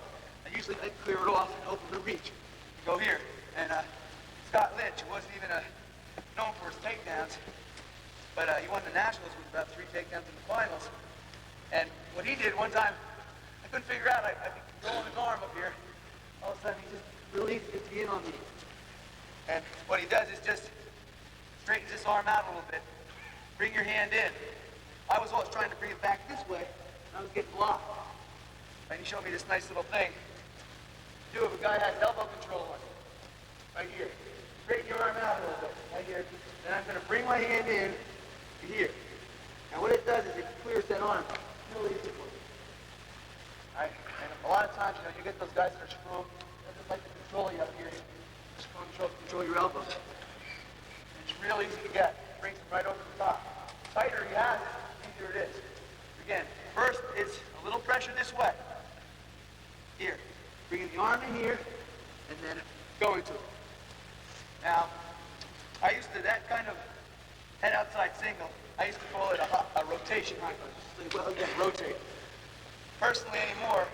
And usually they'd clear it off and open the reach. You go here. And Scott Lynch, who wasn't even known for his takedowns, but he won the Nationals with about 3 takedowns in the finals. And what he did one time, I couldn't figure out. I could control his arm up here. All of a sudden, he just really gets in on me. And what he does is just straightens this arm out a little bit. Bring your hand in. I was always trying to bring it back this way, and I was getting blocked. And he showed me this nice little thing. Do if a guy has elbow control on it. Right here. Straighten your arm out a little bit. Right here. Then I'm going to bring my hand in to here. Now what it does is it clears that arm really easy for you. Alright? And a lot of times, you get those guys that are screwed. They just like to control you up here. Just control your elbows. And it's real easy to get. It brings them right over the top. The tighter you have it, the easier it is. Again, first it's a little pressure this way. Here. Bringing the arm in here, and then going to it. Now, I used to, that kind of head outside single, I used to call it a rotation. Right? Just say, well, yeah, rotate. Personally anymore,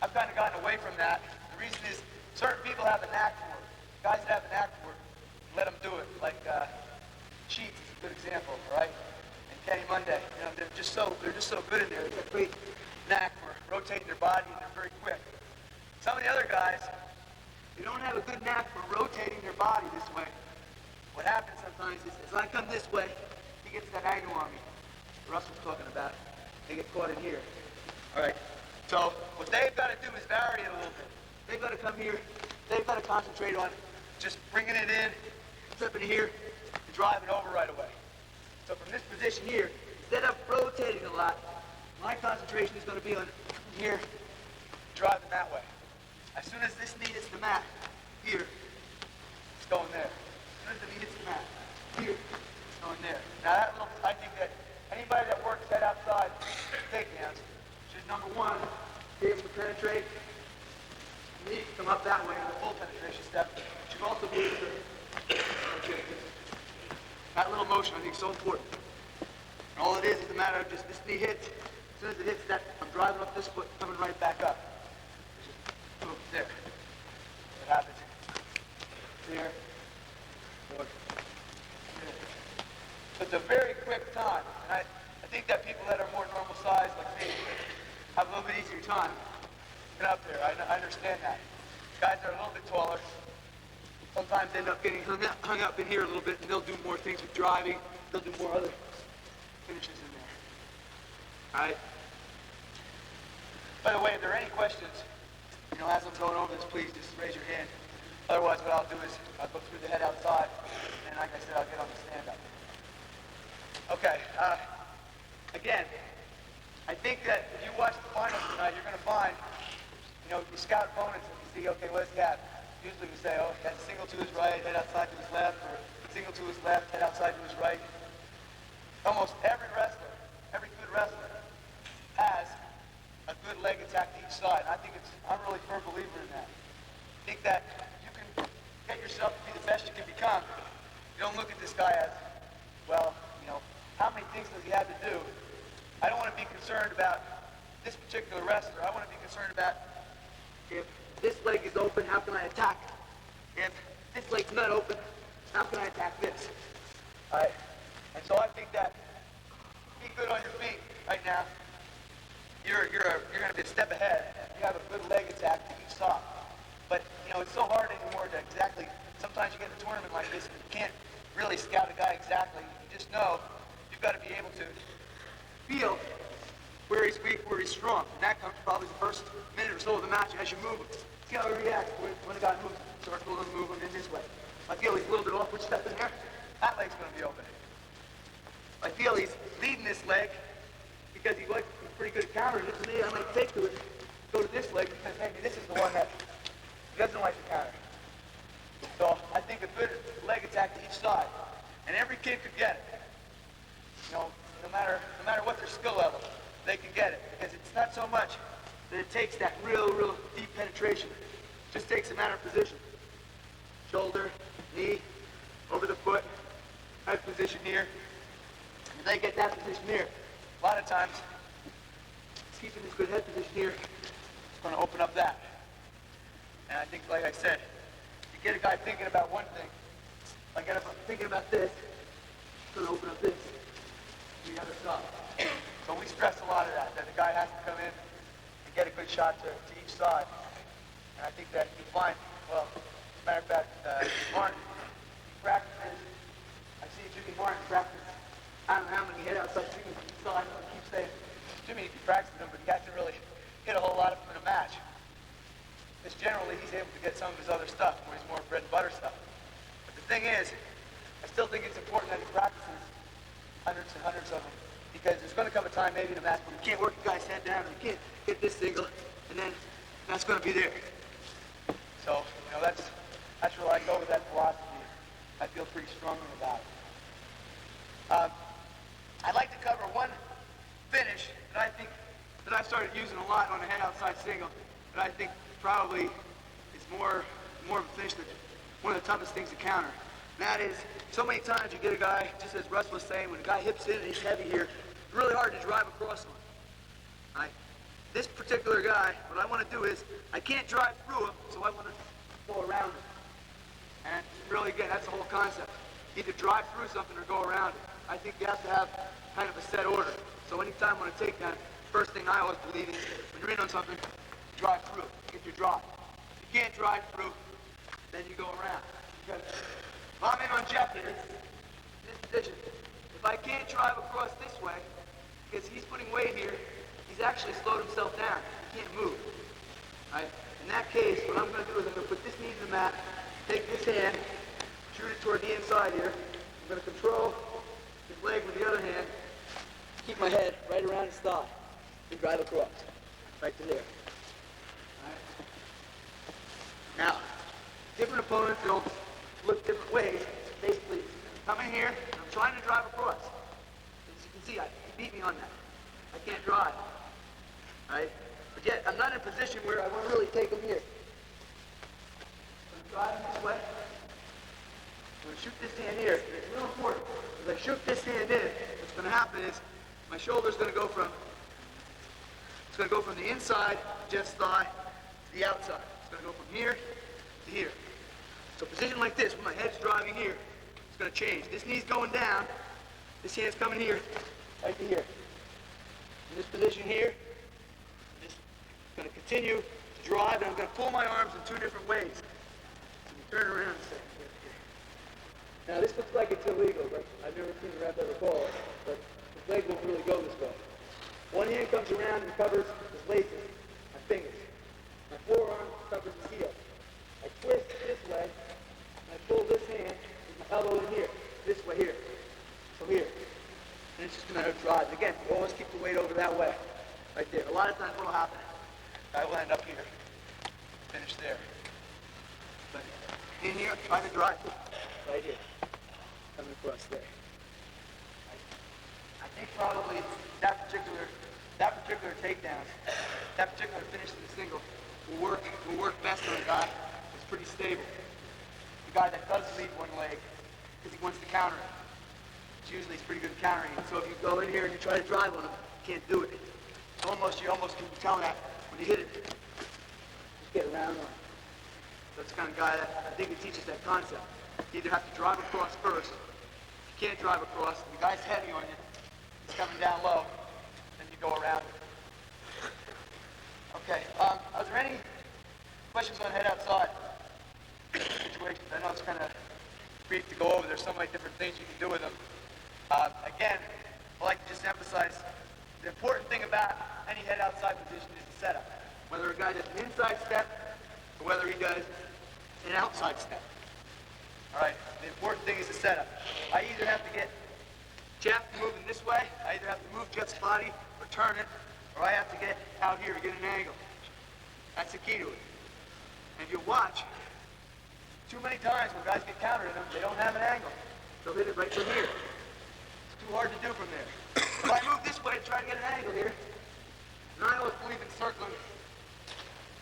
I've kind of gotten away from that. The reason is, certain people have a knack for it. Guys that have a knack for it, let them do it. Like Sheets is a good example, right? And Kenny Monday, they're just so good in there. They've got great knack for rotating their body, and they're very quick. Some of the other guys, they don't have a good knack for rotating their body this way. What happens sometimes is, as I come this way, he gets that angle on me. Russell's talking about. They get caught in here. All right. So what they've got to do is vary it a little bit. They've got to come here. They've got to concentrate on just bringing it in, flipping it here, and drive it over right away. So from this position here, instead of rotating a lot, my concentration is going to be on here, driving that way. As soon as this knee hits the mat, here, it's going there. As soon as the knee hits the mat, here, it's going there. Now that little, I think that anybody that works head outside takedowns should, number one, be able to penetrate. The knee can come up that way in the full penetration step. Should also be able to penetrate. That little motion, I think, is so important. And all it is a matter of just this knee hits. As soon as it hits that, I'm driving up this foot, coming right back up. Boom, there. What happens? There. There. So it's a very quick time. And I think that people that are more normal size, like me, have a little bit easier time get up there. I understand that. Guys that are a little bit taller sometimes end up getting hung up in here a little bit, and they'll do more things with driving. They'll do more other finishes in there. All right? By the way, if there are any questions, as I'm going over this, please just raise your hand. Otherwise, what I'll do is I'll go through the head outside, and like I said, I'll get on the stand-up. Okay, again, I think that if you watch the finals tonight, you're going to find, you scout opponents and you see, okay, what does he have? Usually we say, oh, he has a single to his right, head outside to his left, or single to his left, head outside to his right. Almost every wrestler, every good wrestler, has a good leg attack to each side. And I'm a really firm believer in that. I think that you can get yourself to be the best you can become. You don't look at this guy as, well, how many things does he have to do? I don't want to be concerned about this particular wrestler. I want to be concerned about if this leg is open, how can I attack it? If this leg's not open, how can I attack this? All right. And so I think that be good on your feet right now. You're going to be a step ahead. You have a good leg attack to each side. But, it's so hard anymore to exactly, sometimes you get in a tournament like this and you can't really scout a guy exactly. You just know you've got to be able to feel where he's weak, where he's strong. And that comes probably the first minute or so of the match as you move him. See how he reacts when a guy moves him. Start to move him in this way. I feel he's a little bit awkward stepping there. That leg's going to be open. I feel he's leading this leg because he's pretty good at countering it. To me, I might take to it, go to this leg because maybe this is the one that doesn't like to counter. So I think a good leg attack to each side. And every kid could get it. No matter what their skill level, they can get it. Because it's not so much that it takes that real deep penetration. It just takes a matter of position. Shoulder, knee, over the foot, head position here. If they get that position here, a lot of times, keeping this good head position here, it's going to open up that. And I think, like I said, you get a guy thinking about one thing, like if I'm thinking about this, it's going to open up this, the other side. So we stress a lot of that the guy has to come in and get a good shot to each side. And I think that you find, well, as a matter of fact, Martin, he practices. I see Jimmy Martin practice. I don't know how many hit outside swings he saw. I keep saying, Jimmy, he practices them, but he hasn't really hit a whole lot of them in a match. Because generally, he's able to get some of his other stuff, where he's more bread and butter stuff. But the thing is, I still think it's important that he practices hundreds and hundreds of them. Because there's going to come a time, maybe in a match, where you can't work the guy's head down, and you can't hit this single, and then that's going to be there. So, you know, that's where I go with that philosophy. I feel pretty strongly about it. I'd like to cover one finish that I think that I've started using a lot on a head outside single that I think probably is more of a finish that one of the toughest things to counter. And that is, so many times you get a guy, just as Russ was saying, when a guy hips in and he's heavy here, it's really hard to drive across him. Right? This particular guy, what I want to do is, I can't drive through him, so I want to go around him. And really, again, that's the whole concept. Either drive through something or go around it. I think you have to have kind of a set order. So anytime on a takedown, first thing I always believe is, when you're in on something, drive through, get your drive. If you can't drive through, then you go around. Because if I'm in on Jeff in this position, if I can't drive across this way, because he's putting weight here, he's actually slowed himself down. He can't move. Right? In that case, what I'm going to do is I'm going to put this knee to the mat, take this hand, shoot it toward the inside here. I'm going to control his leg with the other hand, keep my head right around his thigh, and drive across, right to there. Right. Now, different opponents will look different ways. Basically, come in here, and I'm trying to drive across. As you can see, he beat me on that. I can't drive. Right? But yet, I'm not in a position where I want to really take him here. I'm driving this way. I'm going to shoot this hand here. It's real important. As I shoot this hand in, what's going to happen is my shoulder's going to go from the inside, Jeff's thigh, to the outside. It's going to go from here to here. So position like this, when my head's driving here, it's going to change. This knee's going down. This hand's coming here, right to here. In this position here, I'm just going to continue to drive, and I'm going to pull my arms in two different ways. So you turn around a second. Now this looks like it's illegal, but I've never seen the ref ever call it. But the leg won't really go this way. One hand comes around and covers his laces, my fingers. My forearm covers his heel. I twist this way, and I pull this hand with my elbow in here, this way here. So here. And it's just a matter of drive. Again, you always keep the weight over that way, right there. A lot of times what will happen, I will end up here, finish there. But in here, try to drive, right here, coming across there. I think probably that particular takedown, that particular finish to the single will work best on a guy that's pretty stable. The guy that does leave one leg because he wants to counter it. Usually he's pretty good at countering it. So if you go in here and you try to drive on him, you can't do it. You almost can tell that when you hit it, just get around on it. So it's the kind of guy that I think it teaches that concept. You either have to drive across first. If you can't drive across, and the guy's heavy on you, he's coming down low, then you go around it. Okay, are there any questions on head outside situations? I know it's kind of brief to go over. There's so many different things you can do with them. Again, I'd like to just emphasize the important thing about any head outside position is the setup. Whether a guy does an inside step or whether he does an outside step. All right, the important thing is the setup. I either have to get Jeff moving this way, I either have to move Jeff's body or turn it, or I have to get out here to get an angle. That's the key to it. And if you watch, too many times when guys get countered in them, they don't have an angle. They'll hit it right from here. It's too hard to do from there. If I move this way to try to get an angle here, and I always believe in circling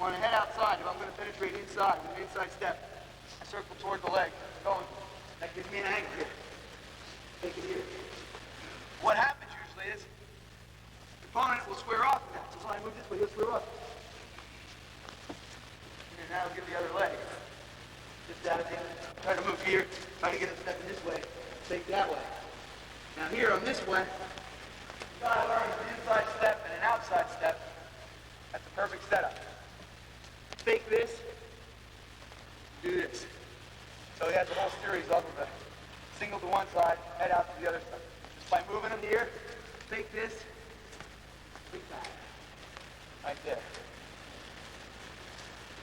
on a head outside. If I'm going to penetrate inside with an inside step, I circle toward the leg, going That gives me an angle here. Take it here. What happens usually is the opponent will square off with that. So when I move this way, he'll square off. And then that'll give the other leg. Just that thing. Try to move here. Try to get it stepping this way. Take that way. Now here on this one, you gotta learn an inside step and an outside step. That's a perfect setup. Fake this. Do this. So he has a whole series of them. Single to one side, head out to the other side. Just by moving them here, fake this, fake that. Right there.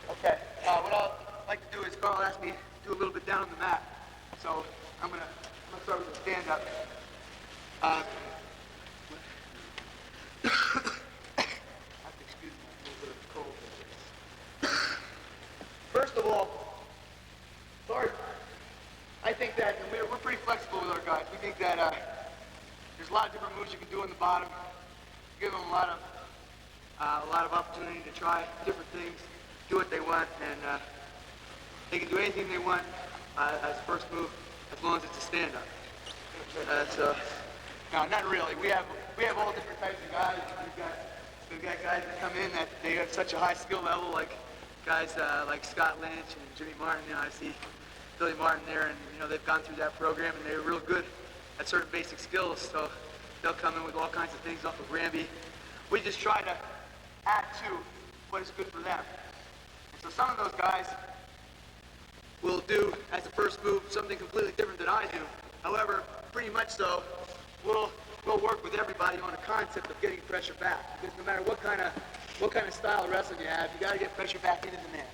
Okay, what I'd like to do is Carl asked me to do a little bit down on the mat. So I'm gonna start with a stand up. Excuse me, a little bit of cold. First of all, Lord, I think that we're pretty flexible with our guys. We think that there's a lot of different moves you can do on the bottom. Give them a lot of opportunity to try different things, do what they want, and they can do anything they want as first move, as long as it's a stand-up. No, not really. We have all different types of guys. We've got guys that come in that they have such a high skill level, like guys like Scott Lynch and Jimmy Martin. You know, I see Billy Martin there, and you know they've gone through that program, and they're real good at certain basic skills. So they'll come in with all kinds of things off of Granby. We just try to add to what is good for them. And so some of those guys will do as a first move something completely different than I do. However, pretty much so, we'll work with everybody on a concept of getting pressure back. Because no matter what kind of style of wrestling you have, you got to get pressure back into the man.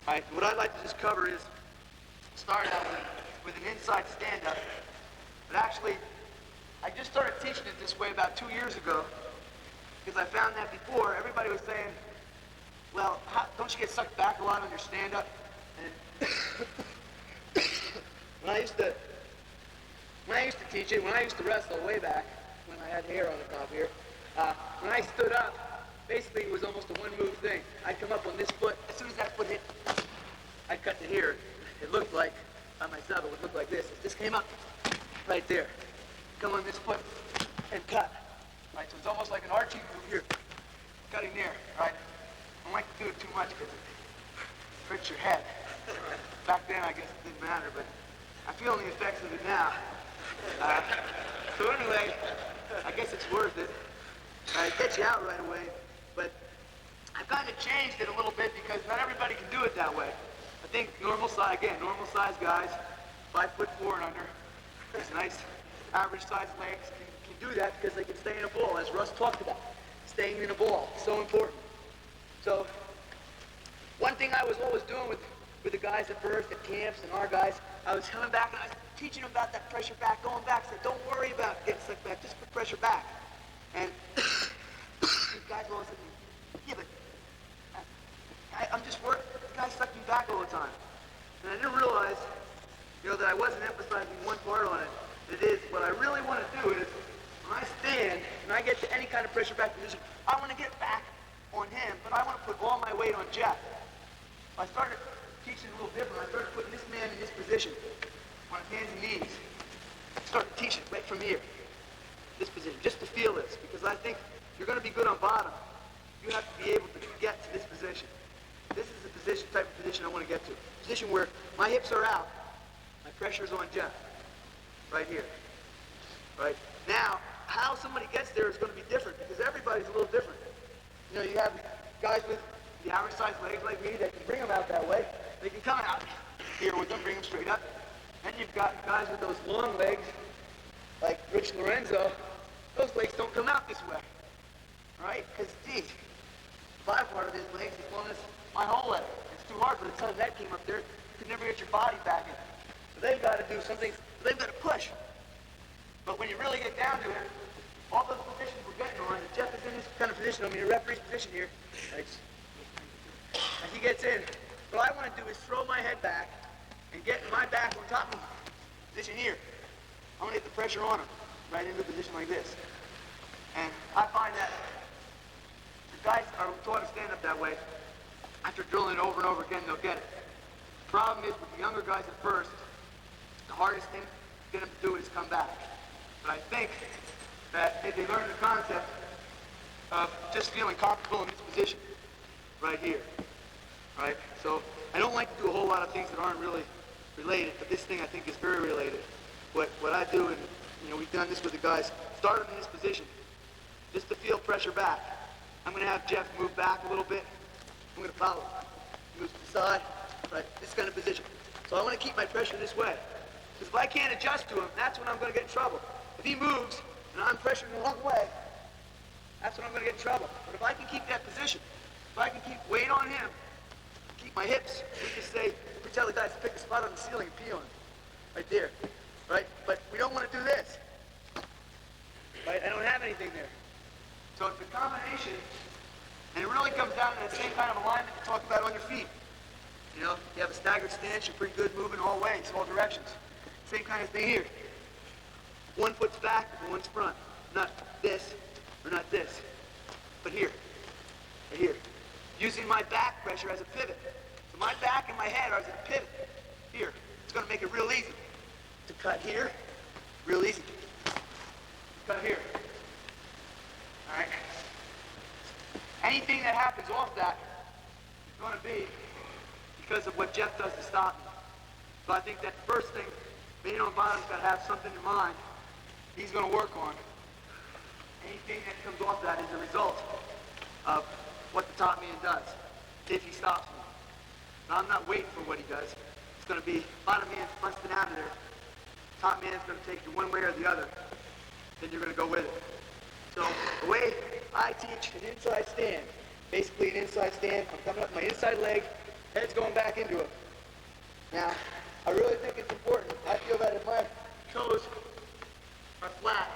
All right. What I'd like to just cover is start out with an inside stand-up. But actually, I just started teaching it this way about 2 years ago because I found that before everybody was saying, well, don't you get sucked back a lot on your stand-up? And when I used to teach it, when I used to wrestle way back, when I had hair on the top here, when I stood up, basically it was almost a one-move thing. I'd come up on this foot. As soon as that foot hit, I'd cut to here. It looked like, on myself, it would look like this. It just came up right there. Come on this foot and cut. Right, so it's almost like an arching move here. Cutting there, right? I don't like to do it too much because it hurts your head. Back then, I guess it didn't matter, but I'm feeling the effects of it now. So anyway, I guess it's worth it. It gets you out right away, but I've kind of changed it a little bit because not everybody can do it that way. I think normal size guys, 5'4" and under, these nice average sized legs can do that because they can stay in a ball, as Russ talked about. Staying in a ball, so important. So one thing I was always doing with the guys at first, at camps and our guys, I was coming back and I was teaching them about that pressure back, going back, said, don't worry about getting sucked back, just put pressure back. And these guys always said, yeah, but I'm just working, the guys suck me back all the time. And I didn't realize, that I wasn't emphasizing one part on it. It is, what I really want to do is, when I stand, and I get to any kind of pressure back position, I want to get back on him, but I want to put all my weight on Jeff. I started teaching a little different. I started putting this man in this position, on his hands and knees. I started teaching right from here, this position, just to feel this, because I think if you're going to be good on bottom, you have to be able to get to this position. This is the type of position I want to get to. A position where my hips are out, my pressure is on Jeff, right here. Right? Now, how somebody gets there is going to be different because everybody's a little different. You have guys with the average size legs like me that can bring them out that way. They can come out here with them, bring them straight up. Then you've got guys with those long legs like Rich Lorenzo. Those legs don't come out this way. Right? Because, geez, the bottom part of his legs is as long as my whole leg. It's too hard for the time that came up there. You could never get your body back in. So they've got to do something. They've got to push. But when you really get down to it, all those positions we're getting on, if Jeff is in this kind of position, I'm in a referee's position here. Right? As he gets in, what I want to do is throw my head back and get my back on top of him. Position here. I want to get the pressure on him, right into a position like this. And I find that the guys are taught to stand up that way. After drilling it over and over again, they'll get it. The problem is with the younger guys at first, the hardest thing to get them to do is come back. But I think that if they learn the concept of just feeling comfortable in this position right here, right? So I don't like to do a whole lot of things that aren't really related, but this thing I think is very related. What I do, and we've done this with the guys, start them in this position, just to feel pressure back. I'm going to have Jeff move back a little bit. I'm going to follow him. He moves to the side, right? This kind of position. So I want to keep my pressure this way. Because if I can't adjust to him, that's when I'm going to get in trouble. If he moves and I'm pressuring the wrong way, that's when I'm going to get in trouble. But if I can keep that position, if I can keep weight on him, keep my hips, we just say, we tell the guys to pick a spot on the ceiling and pee on it. Right there. Right? But we don't want to do this. Right? I don't have anything there. So it's a combination, and it really comes down to that same kind of alignment you talk about on your feet. You have a staggered stance, you're pretty good moving all ways, all directions. Same kind of thing here. One foot's back and one's front. Not this or not this, but here, right here. Using my back pressure as a pivot. So my back and my head are as a pivot. Here. It's going to make it real easy to cut here, real easy. Cut here. All right. Anything that happens off that is going to be because of what Jeff does to stop me. So I think that first thing, being on bottom's got to have something in mind he's going to work on. Anything that comes off that is a result of what the top man does, if he stops me. Now, I'm not waiting for what he does. It's going to be bottom man's busting out of there. Top man's going to take you one way or the other. Then you're going to go with it. So the way I teach an inside stand, basically an inside stand, I'm coming up my inside leg, head's going back into it. Now, I really think it's important. I feel that if my toes are flat,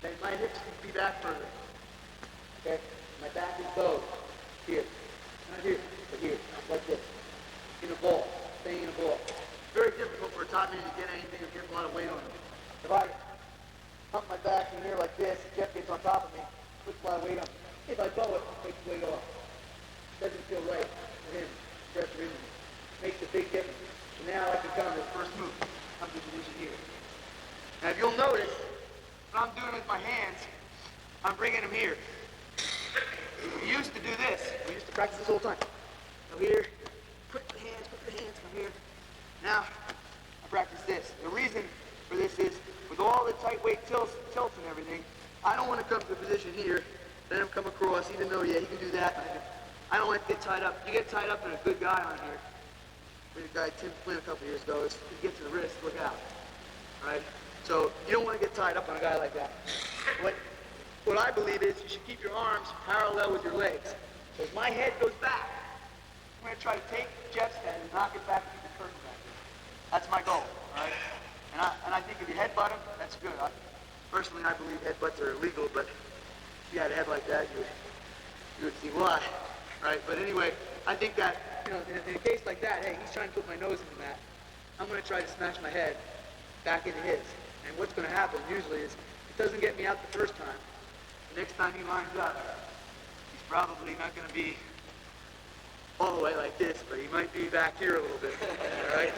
then my hips need to be back further. Okay? My back is bowed. Here. Not here, but here. Like this. In a ball. Staying in a ball. It's very difficult for a top man to get anything or get a lot of weight on him. If I hump my back in here like this, Jeff gets on top of me, puts a lot of weight on me. If I bow it, it takes weight off. Doesn't feel right for him. Pressure in me. Makes a big difference. So now I can come to the first move. Come to position here. Now if you'll notice, what I'm doing with my hands, I'm bringing them here. We used to do this. We used to practice this all the time. Go here, put the hands, come here. Now, I practice this. The reason for this is, with all the tight weight tilts and everything, I don't want to come to a position here, then come across, even though, yeah, he can do that. I don't like to get tied up. You get tied up in a good guy on here. We had a guy, Tim Flynn, a couple years ago. If you get to the wrist, look out. All right? So you don't want to get tied up on a guy like that. What I believe is you should keep your arms parallel with your legs. So as my head goes back, I'm going to try to take Jeff's head and knock it back and keep the curtain back there. That's my goal, all right? And I think if you headbutt him, that's good. Personally, I believe headbutts are illegal, but if you had a head like that, you would see why, right? But anyway, I think that, in a case like that, hey, he's trying to put my nose in the mat. I'm going to try to smash my head back into his. And what's going to happen usually is it doesn't get me out the first time. The next time he lines up, he's probably not going to be all the way like this, but he might be back here a little bit, all right?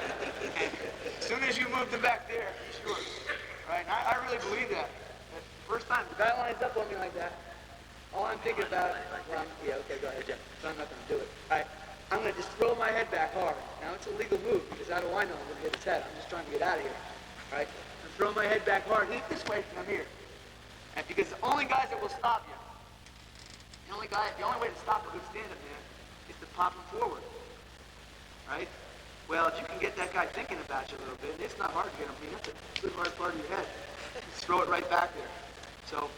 And as soon as you moved him back there, he's yours, right? And I really believe that. The first time the guy lines up on me like that, all I'm thinking about, well, yeah, okay, go ahead, Jeff. So I'm not going to do it. All right, I'm going to just throw my head back hard. Now, it's a legal move because how do I know I'm going to hit his head? I'm just trying to get out of here, all right? I'm going to throw my head back hard, hit this way, and I'm here. And because the only guys that will stop you, the only way to stop a good stand-up man is to pop him forward, right? Well, if you can get that guy thinking about you a little bit, it's not hard to get him. I mean, that's a good hard part of your head. Just throw it right back there. So,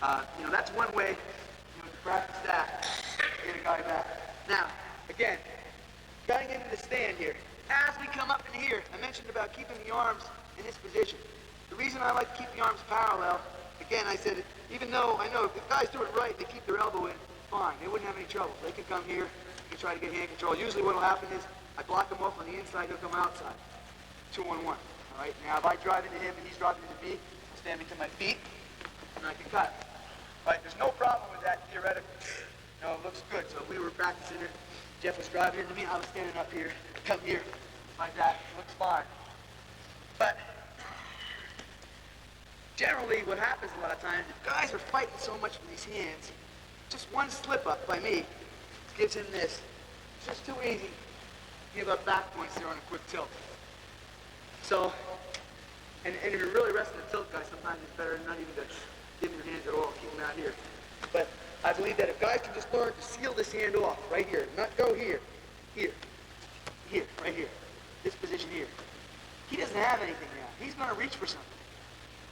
that's one way, to practice that, get a guy back. Now, again, getting into the stand here. As we come up in here, I mentioned about keeping the arms in this position. The reason I like to keep the arms parallel, again, I said, even though I know if guys do it right, they keep their elbow in, fine. They wouldn't have any trouble. They can come here, they can try to get hand control. Usually what will happen is I block him off on the inside, he'll come outside. 2-on-1. All right? Now, if I drive into him and he's driving into me, I'm standing to my feet, and I can cut. Right? There's no problem with that theoretically. No, it looks good. So if we were practicing it, Jeff was driving into me, I was standing up here, come here, like that. It looks fine. generally what happens a lot of times, if guys are fighting so much with these hands, just one slip up by me gives him this. It's just too easy to give up back points there on a quick tilt. So, and if you're really wrestling a tilt guy, sometimes it's better not even to give him your hands at all, keep them out here. But I believe that if guys can just learn to seal this hand off right here, not go here, here, here, right here, this position here. He doesn't have anything now. He's going to reach for something,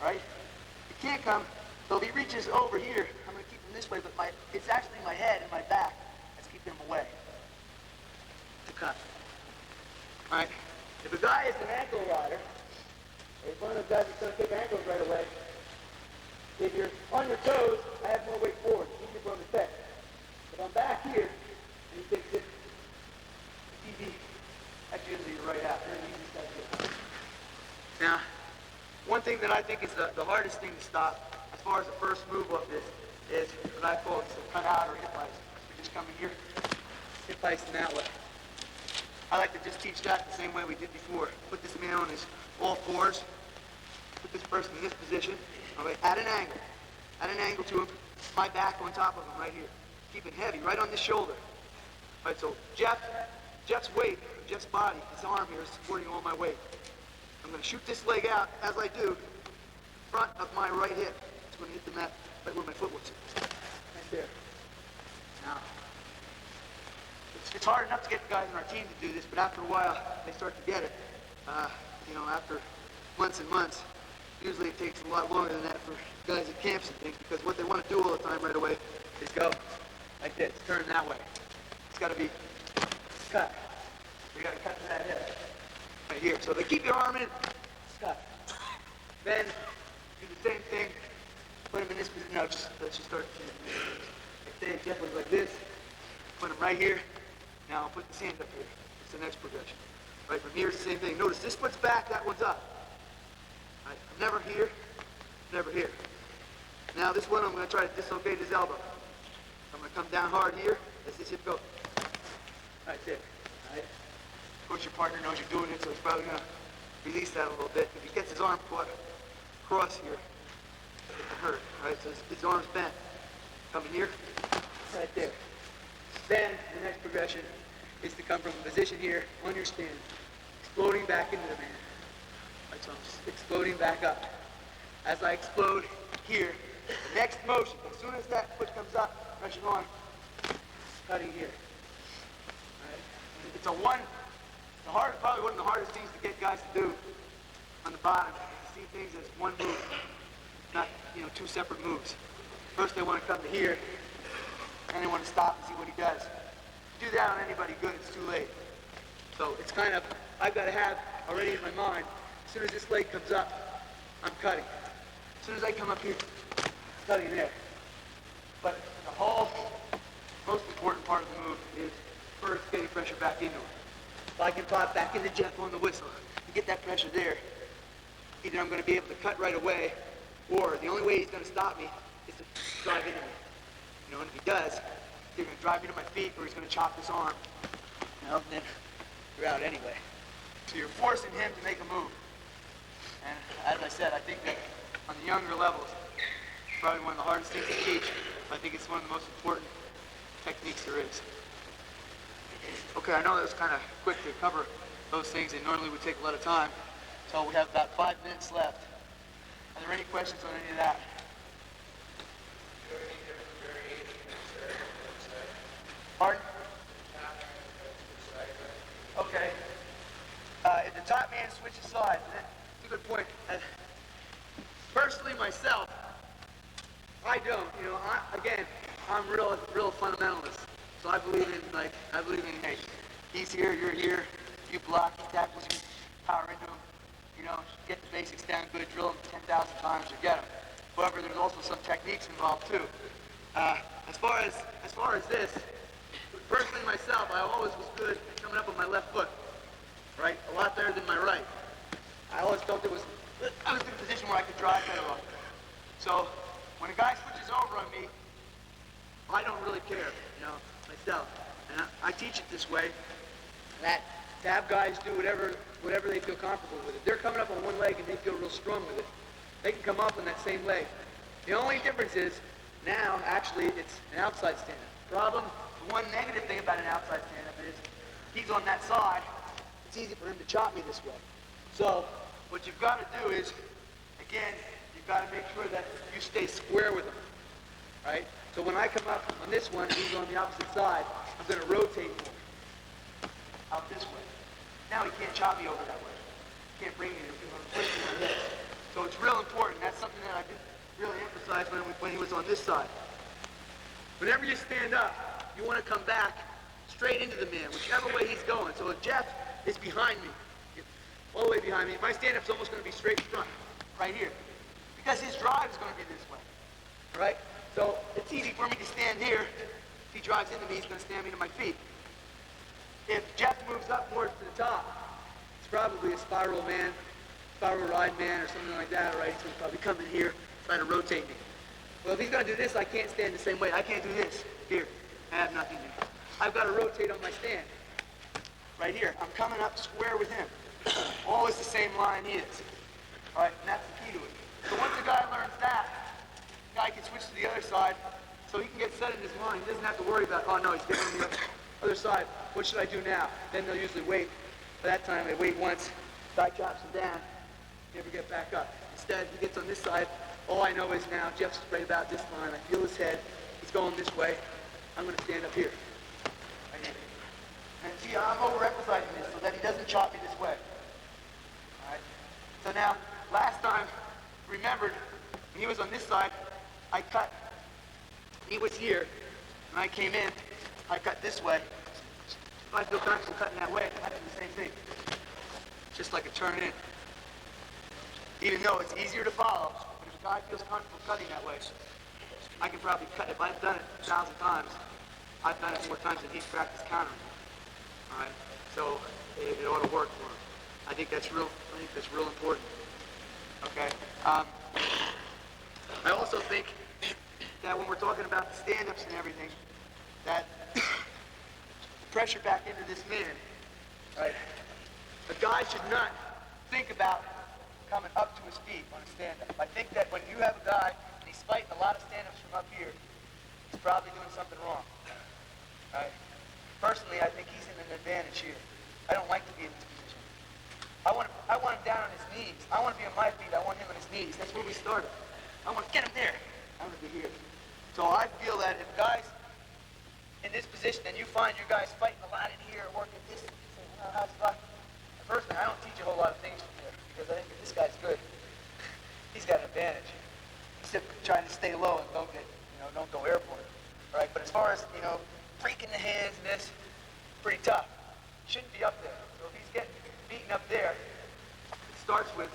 right? He can't come, so if he reaches over here, I'm going to keep him this way, but it's actually my head and my back that's keeping him away to cut. All right? If a guy is an ankle rider, or he's one of those guys that's going to kick ankles right away, if you're on your toes, I have more weight forward. It's easier for him to pick. If I'm back here, and he picks it, it's easy. That's usually your right out. Very easy stuff to get. Now, one thing that I think is the hardest thing to stop, as far as the first move of this, is what I call a cut out or hip ice. We just come in here, hip ice in that way. I like to just teach that the same way we did before. Put this man on his all fours, put this person in this position, okay, at an angle to him, my back on top of him right here. Keep it heavy, right on this shoulder. All right, so Jeff's weight, Jeff's body, his arm here is supporting all my weight. I'm going to shoot this leg out as I do, front of my right hip. It's going to hit the mat right where my foot was. Right there. Now, it's hard enough to get the guys on our team to do this, but after a while, they start to get it. After months and months, usually it takes a lot longer than that for guys at camps and things, because what they want to do all the time right away is go like this, turn that way. It's got to be cut. You got to cut to that hip right here. So they keep your arm in, cut. Then do the same thing. Put him in this position. No, let's just start. If Jeff was like this, put him right here. Now I'll put this hand up here. It's the next progression. Right from here, it's the same thing. Notice this foot's back, that one's up. Right, I'm never here, never here. Now this one, I'm going to try to dislocate his elbow. I'm going to come down hard here as this hip goes. Right there. Right. Of course, your partner knows you're doing it, so he's probably going to release that a little bit. If he gets his arm caught across here, it can hurt. Right, so his arm's bent. Coming here, right there. Then the next progression is to come from a position here on your stand, exploding back into the man. Right, so I'm just exploding back up. As I explode here, the next motion, as soon as that foot comes up, pressure on, cutting here. Right. It's probably one of the hardest things to get guys to do on the bottom. See things as one move, not two separate moves. First they want to come to here, and they want to stop and see what he does. Do that on anybody good, it's too late. So it's kind of, I've got to have already in my mind, as soon as this leg comes up, I'm cutting. As soon as I come up here, cutting there. But the whole most important part of the move is first getting pressure back into him. If I can pop back into Jeff on the whistle and get that pressure there, either I'm going to be able to cut right away, or the only way he's going to stop me is to drive into me. And if he does, he's going to drive me to my feet, or he's going to chop this arm. And then you're out anyway. So you're forcing him to make a move. And as I said, I think that on the younger levels, it's probably one of the hardest things to teach. But I think it's one of the most important techniques there is. Okay, I know that was kind of quick to cover those things. They normally would take a lot of time. So we have about 5 minutes left. Are there any questions on any of that? Pardon? Okay. If the top man switches sides, that's a good point. Personally, myself, I don't. I'm real fundamentalist. So I believe in, hey, he's here, you're here. You block, he tackles, you power into him. Get the basics down good, drill them 10,000 times, you get them. However, there's also some techniques involved too. As far as this, personally myself, I always was good at coming up with my left foot, right? A lot better than my right. I always felt I was in a position where I could drive better on it. So when a guy switches over on me, I don't really care, myself. And I teach it this way, that to have guys do whatever they feel comfortable with. If they're coming up on one leg and they feel real strong with it, they can come up on that same leg. The only difference is now, actually, it's an outside stand-up. Problem, the one negative thing about an outside stand-up is he's on that side. It's easy for him to chop me this way. So what you've got to do is, again, you've got to make sure that you stay square with him, right? So when I come up on this one, he's on the opposite side, I'm going to rotate more out this way. Now he can't chop me over that way. He can't bring me to push me on this. So it's real important. That's something that I did really emphasize when he was on this side. Whenever you stand up, you want to come back straight into the man, whichever way he's going. So if Jeff is behind me, all the way behind me, my stand-up's almost going to be straight in front, right here. Because his drive is going to be this way, all right? So it's easy for me to stand here. If he drives into me, he's going to stand me to my feet. If Jeff moves up more to the top, it's probably a spiral ride man or something like that, right? So he's probably coming here, trying to rotate me. Well, if he's going to do this, I can't stand the same way. I can't do this. Here, I have nothing there. I've got to rotate on my stand. Right here. I'm coming up square with him. Always the same line he is. All right, and that's the key to it. So once a guy learns that, the guy can switch to the other side so he can get set in his mind. He doesn't have to worry about, oh no, he's getting on the other side. What should I do now? Then they'll usually wait. By that time, they wait once, guy chops him down, never get back up. Instead, he gets on this side. All I know is now, Jeff's right about this line. I feel his head. He's going this way. I'm going to stand up here. Right here. And see, I'm overemphasizing this so that he doesn't chop me this way. All right? So now, last time, remembered, when he was on this side, I cut. He was here, and I came in. I cut this way. If I feel comfortable cutting that way, I do the same thing. Just like a turn in. Even though it's easier to follow, but if a guy feels comfortable cutting that way, I can probably cut it. If I've done it 1,000 times, I've done it more times than he's practiced countering. All right, so it ought to work for him. I think that's real important. Okay. I also think that when we're talking about the stand-ups and everything, that pressure back into this man, right? The guy should not think about coming up to his feet on a stand-up. I think that when you have a guy and he's fighting a lot of stand-ups from up here, he's probably doing something wrong. Right? Personally, I think he's in an advantage here. I don't like to be in this position. I want him down on his knees. I want to be on my feet. I want him on his knees. That's where we started. I want to get him there. I want to be here. So I feel that if guys in this position and you find your guys fighting a lot in here, working this, how's it? Personally, I don't teach a whole lot of things from there because I think if this guy's good, he's got an advantage. Except trying to stay low and don't go airborne. Right? But as far as, breaking the hands and this, pretty tough. Shouldn't be up there. So if he's getting beaten up there, it starts with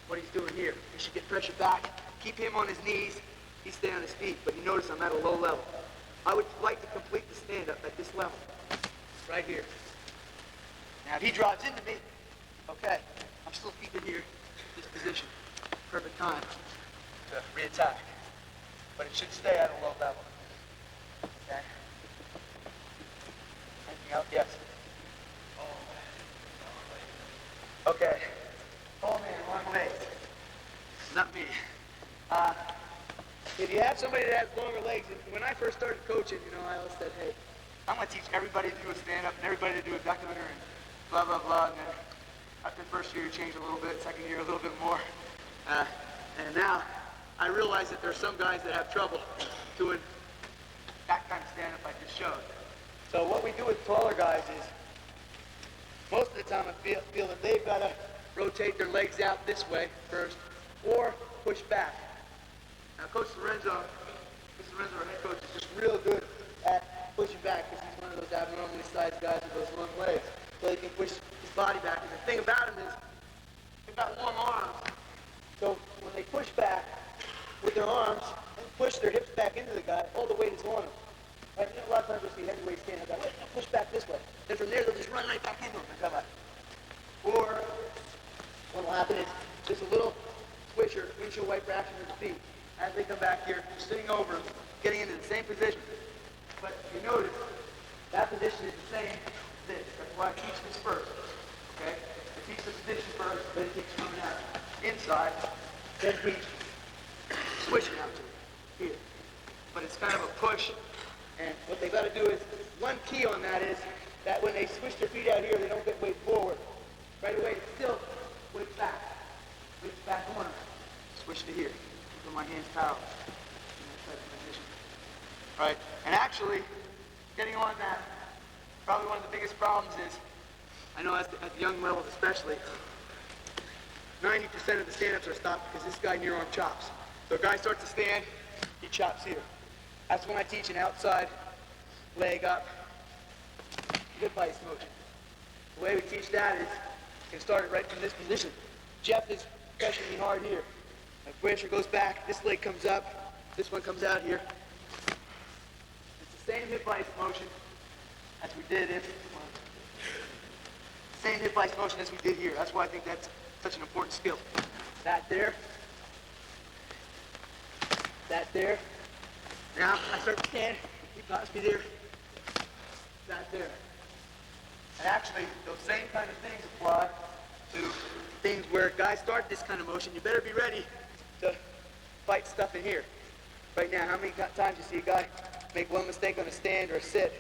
what he's doing here. He should get pressure back, keep him on his knees, he stay on his feet, but you notice I'm at a low level. I would like to complete the stand-up at this level, right here. Now if he drives into me, okay, I'm still keeping here, this position. Perfect time to re-attack. But it should stay at a low level. Okay? Anything else? Yes. Okay. Oh man, wrong way. Not me. If you have somebody that has longer legs, and when I first started coaching, I always said, hey, I'm going to teach everybody to do a stand-up and everybody to do a duck under and blah, blah, blah. And then after the first year, you change a little bit, second year, a little bit more. And now I realize that there are some guys that have trouble doing that kind of stand-up I just showed. So what we do with taller guys is, most of the time I feel that they've got to rotate their legs out this way first, or push back. Now Coach Lorenzo, our head coach, is just real good at pushing back because he's one of those abnormally sized guys with those long legs. So he can push his body back. And the thing about him is, they've got long arms. So when they push back with their arms and push their hips back into the guy, all the weight is on them. Right? A lot of times you'll see heavyweights stand up, push back this way. Then from there, they'll just run right back into him and come out. Or what will happen is just a little swisher, windshield wiper action with the feet. As they come back here, you're sitting over them, getting into the same position. But if you notice, that position is the same as this. That's why I teach this first. Okay? I teach the position first, then it keeps coming out inside. then we switch it out to here. But it's kind of a push, and what they got to do is, one key on that is that when they switch their feet out here, they don't get weight forward. Right away, it's still weight back on them. Switch to here. Put my hands power in that type of position. Right, and actually, getting on that, probably one of the biggest problems is, I know at the young levels especially, 90% of the stand-ups are stopped because this guy near arm chops. So a guy starts to stand, he chops here. That's when I teach an outside leg up, hip ice motion. The way we teach that is, you can start it right from this position. Jeff is pressuring me hard here. My pressure goes back, this leg comes up, this one comes out here. It's the same hip ice motion as we did same hip ice motion as we did here. That's why I think that's such an important skill. That there. That there. Now I start to stand. Keep not me there. That there. And actually, those same kind of things apply to things where guys start this kind of motion. You better be ready to fight stuff in here. Right now, how many times you see a guy make one mistake on a stand or a sit,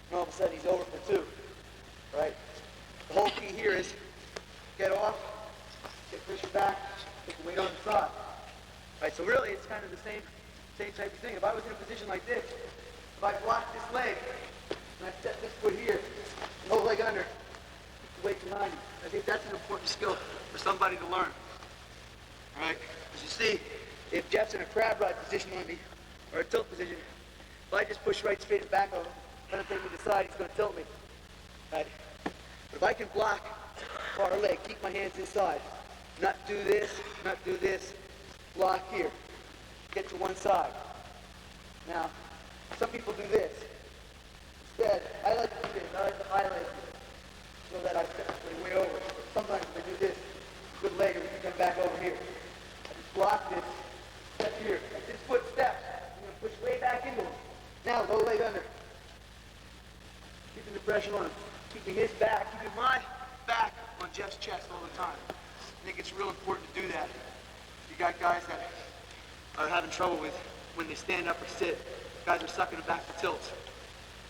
and all of a sudden he's over for two, right? The whole key here is get off, get pressure back, put the weight on the side. Right, so really it's kind of the same type of thing. If I was in a position like this, if I block this leg, and I step this foot here, no leg under, keep the weight behind me. I think that's an important skill for somebody to learn. All right, as you see, if Jeff's in a crab ride position on me, or a tilt position, if I just push right straight back on him, let him take me to the side, he's going to tilt me. Right? But if I can block far leg, keep my hands inside, not do this, block here, get to one side. Now, some people do this. Instead, I like to do this. I like to highlight this so that I step way over. Sometimes if I do this, good leg, and we can come back over here. I just block this, step here. As this foot steps, I'm going to push way back into him. Now, low leg under. Keeping the pressure on him. Keeping his back, keeping my back on Jeff's chest all the time. I think it's real important to do that. You got guys that are having trouble with when they stand up or sit. Guys are sucking them back to tilts.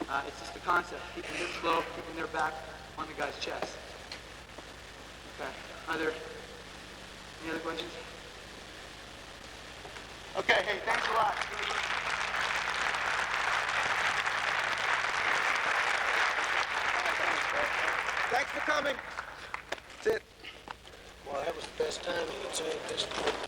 It's just the concept, keeping hips low, keeping their back on the guy's chest. Okay, are there any other questions? Okay, hey, thanks a lot. Thanks for coming. That's it. Well, that was the best time you could say at this point.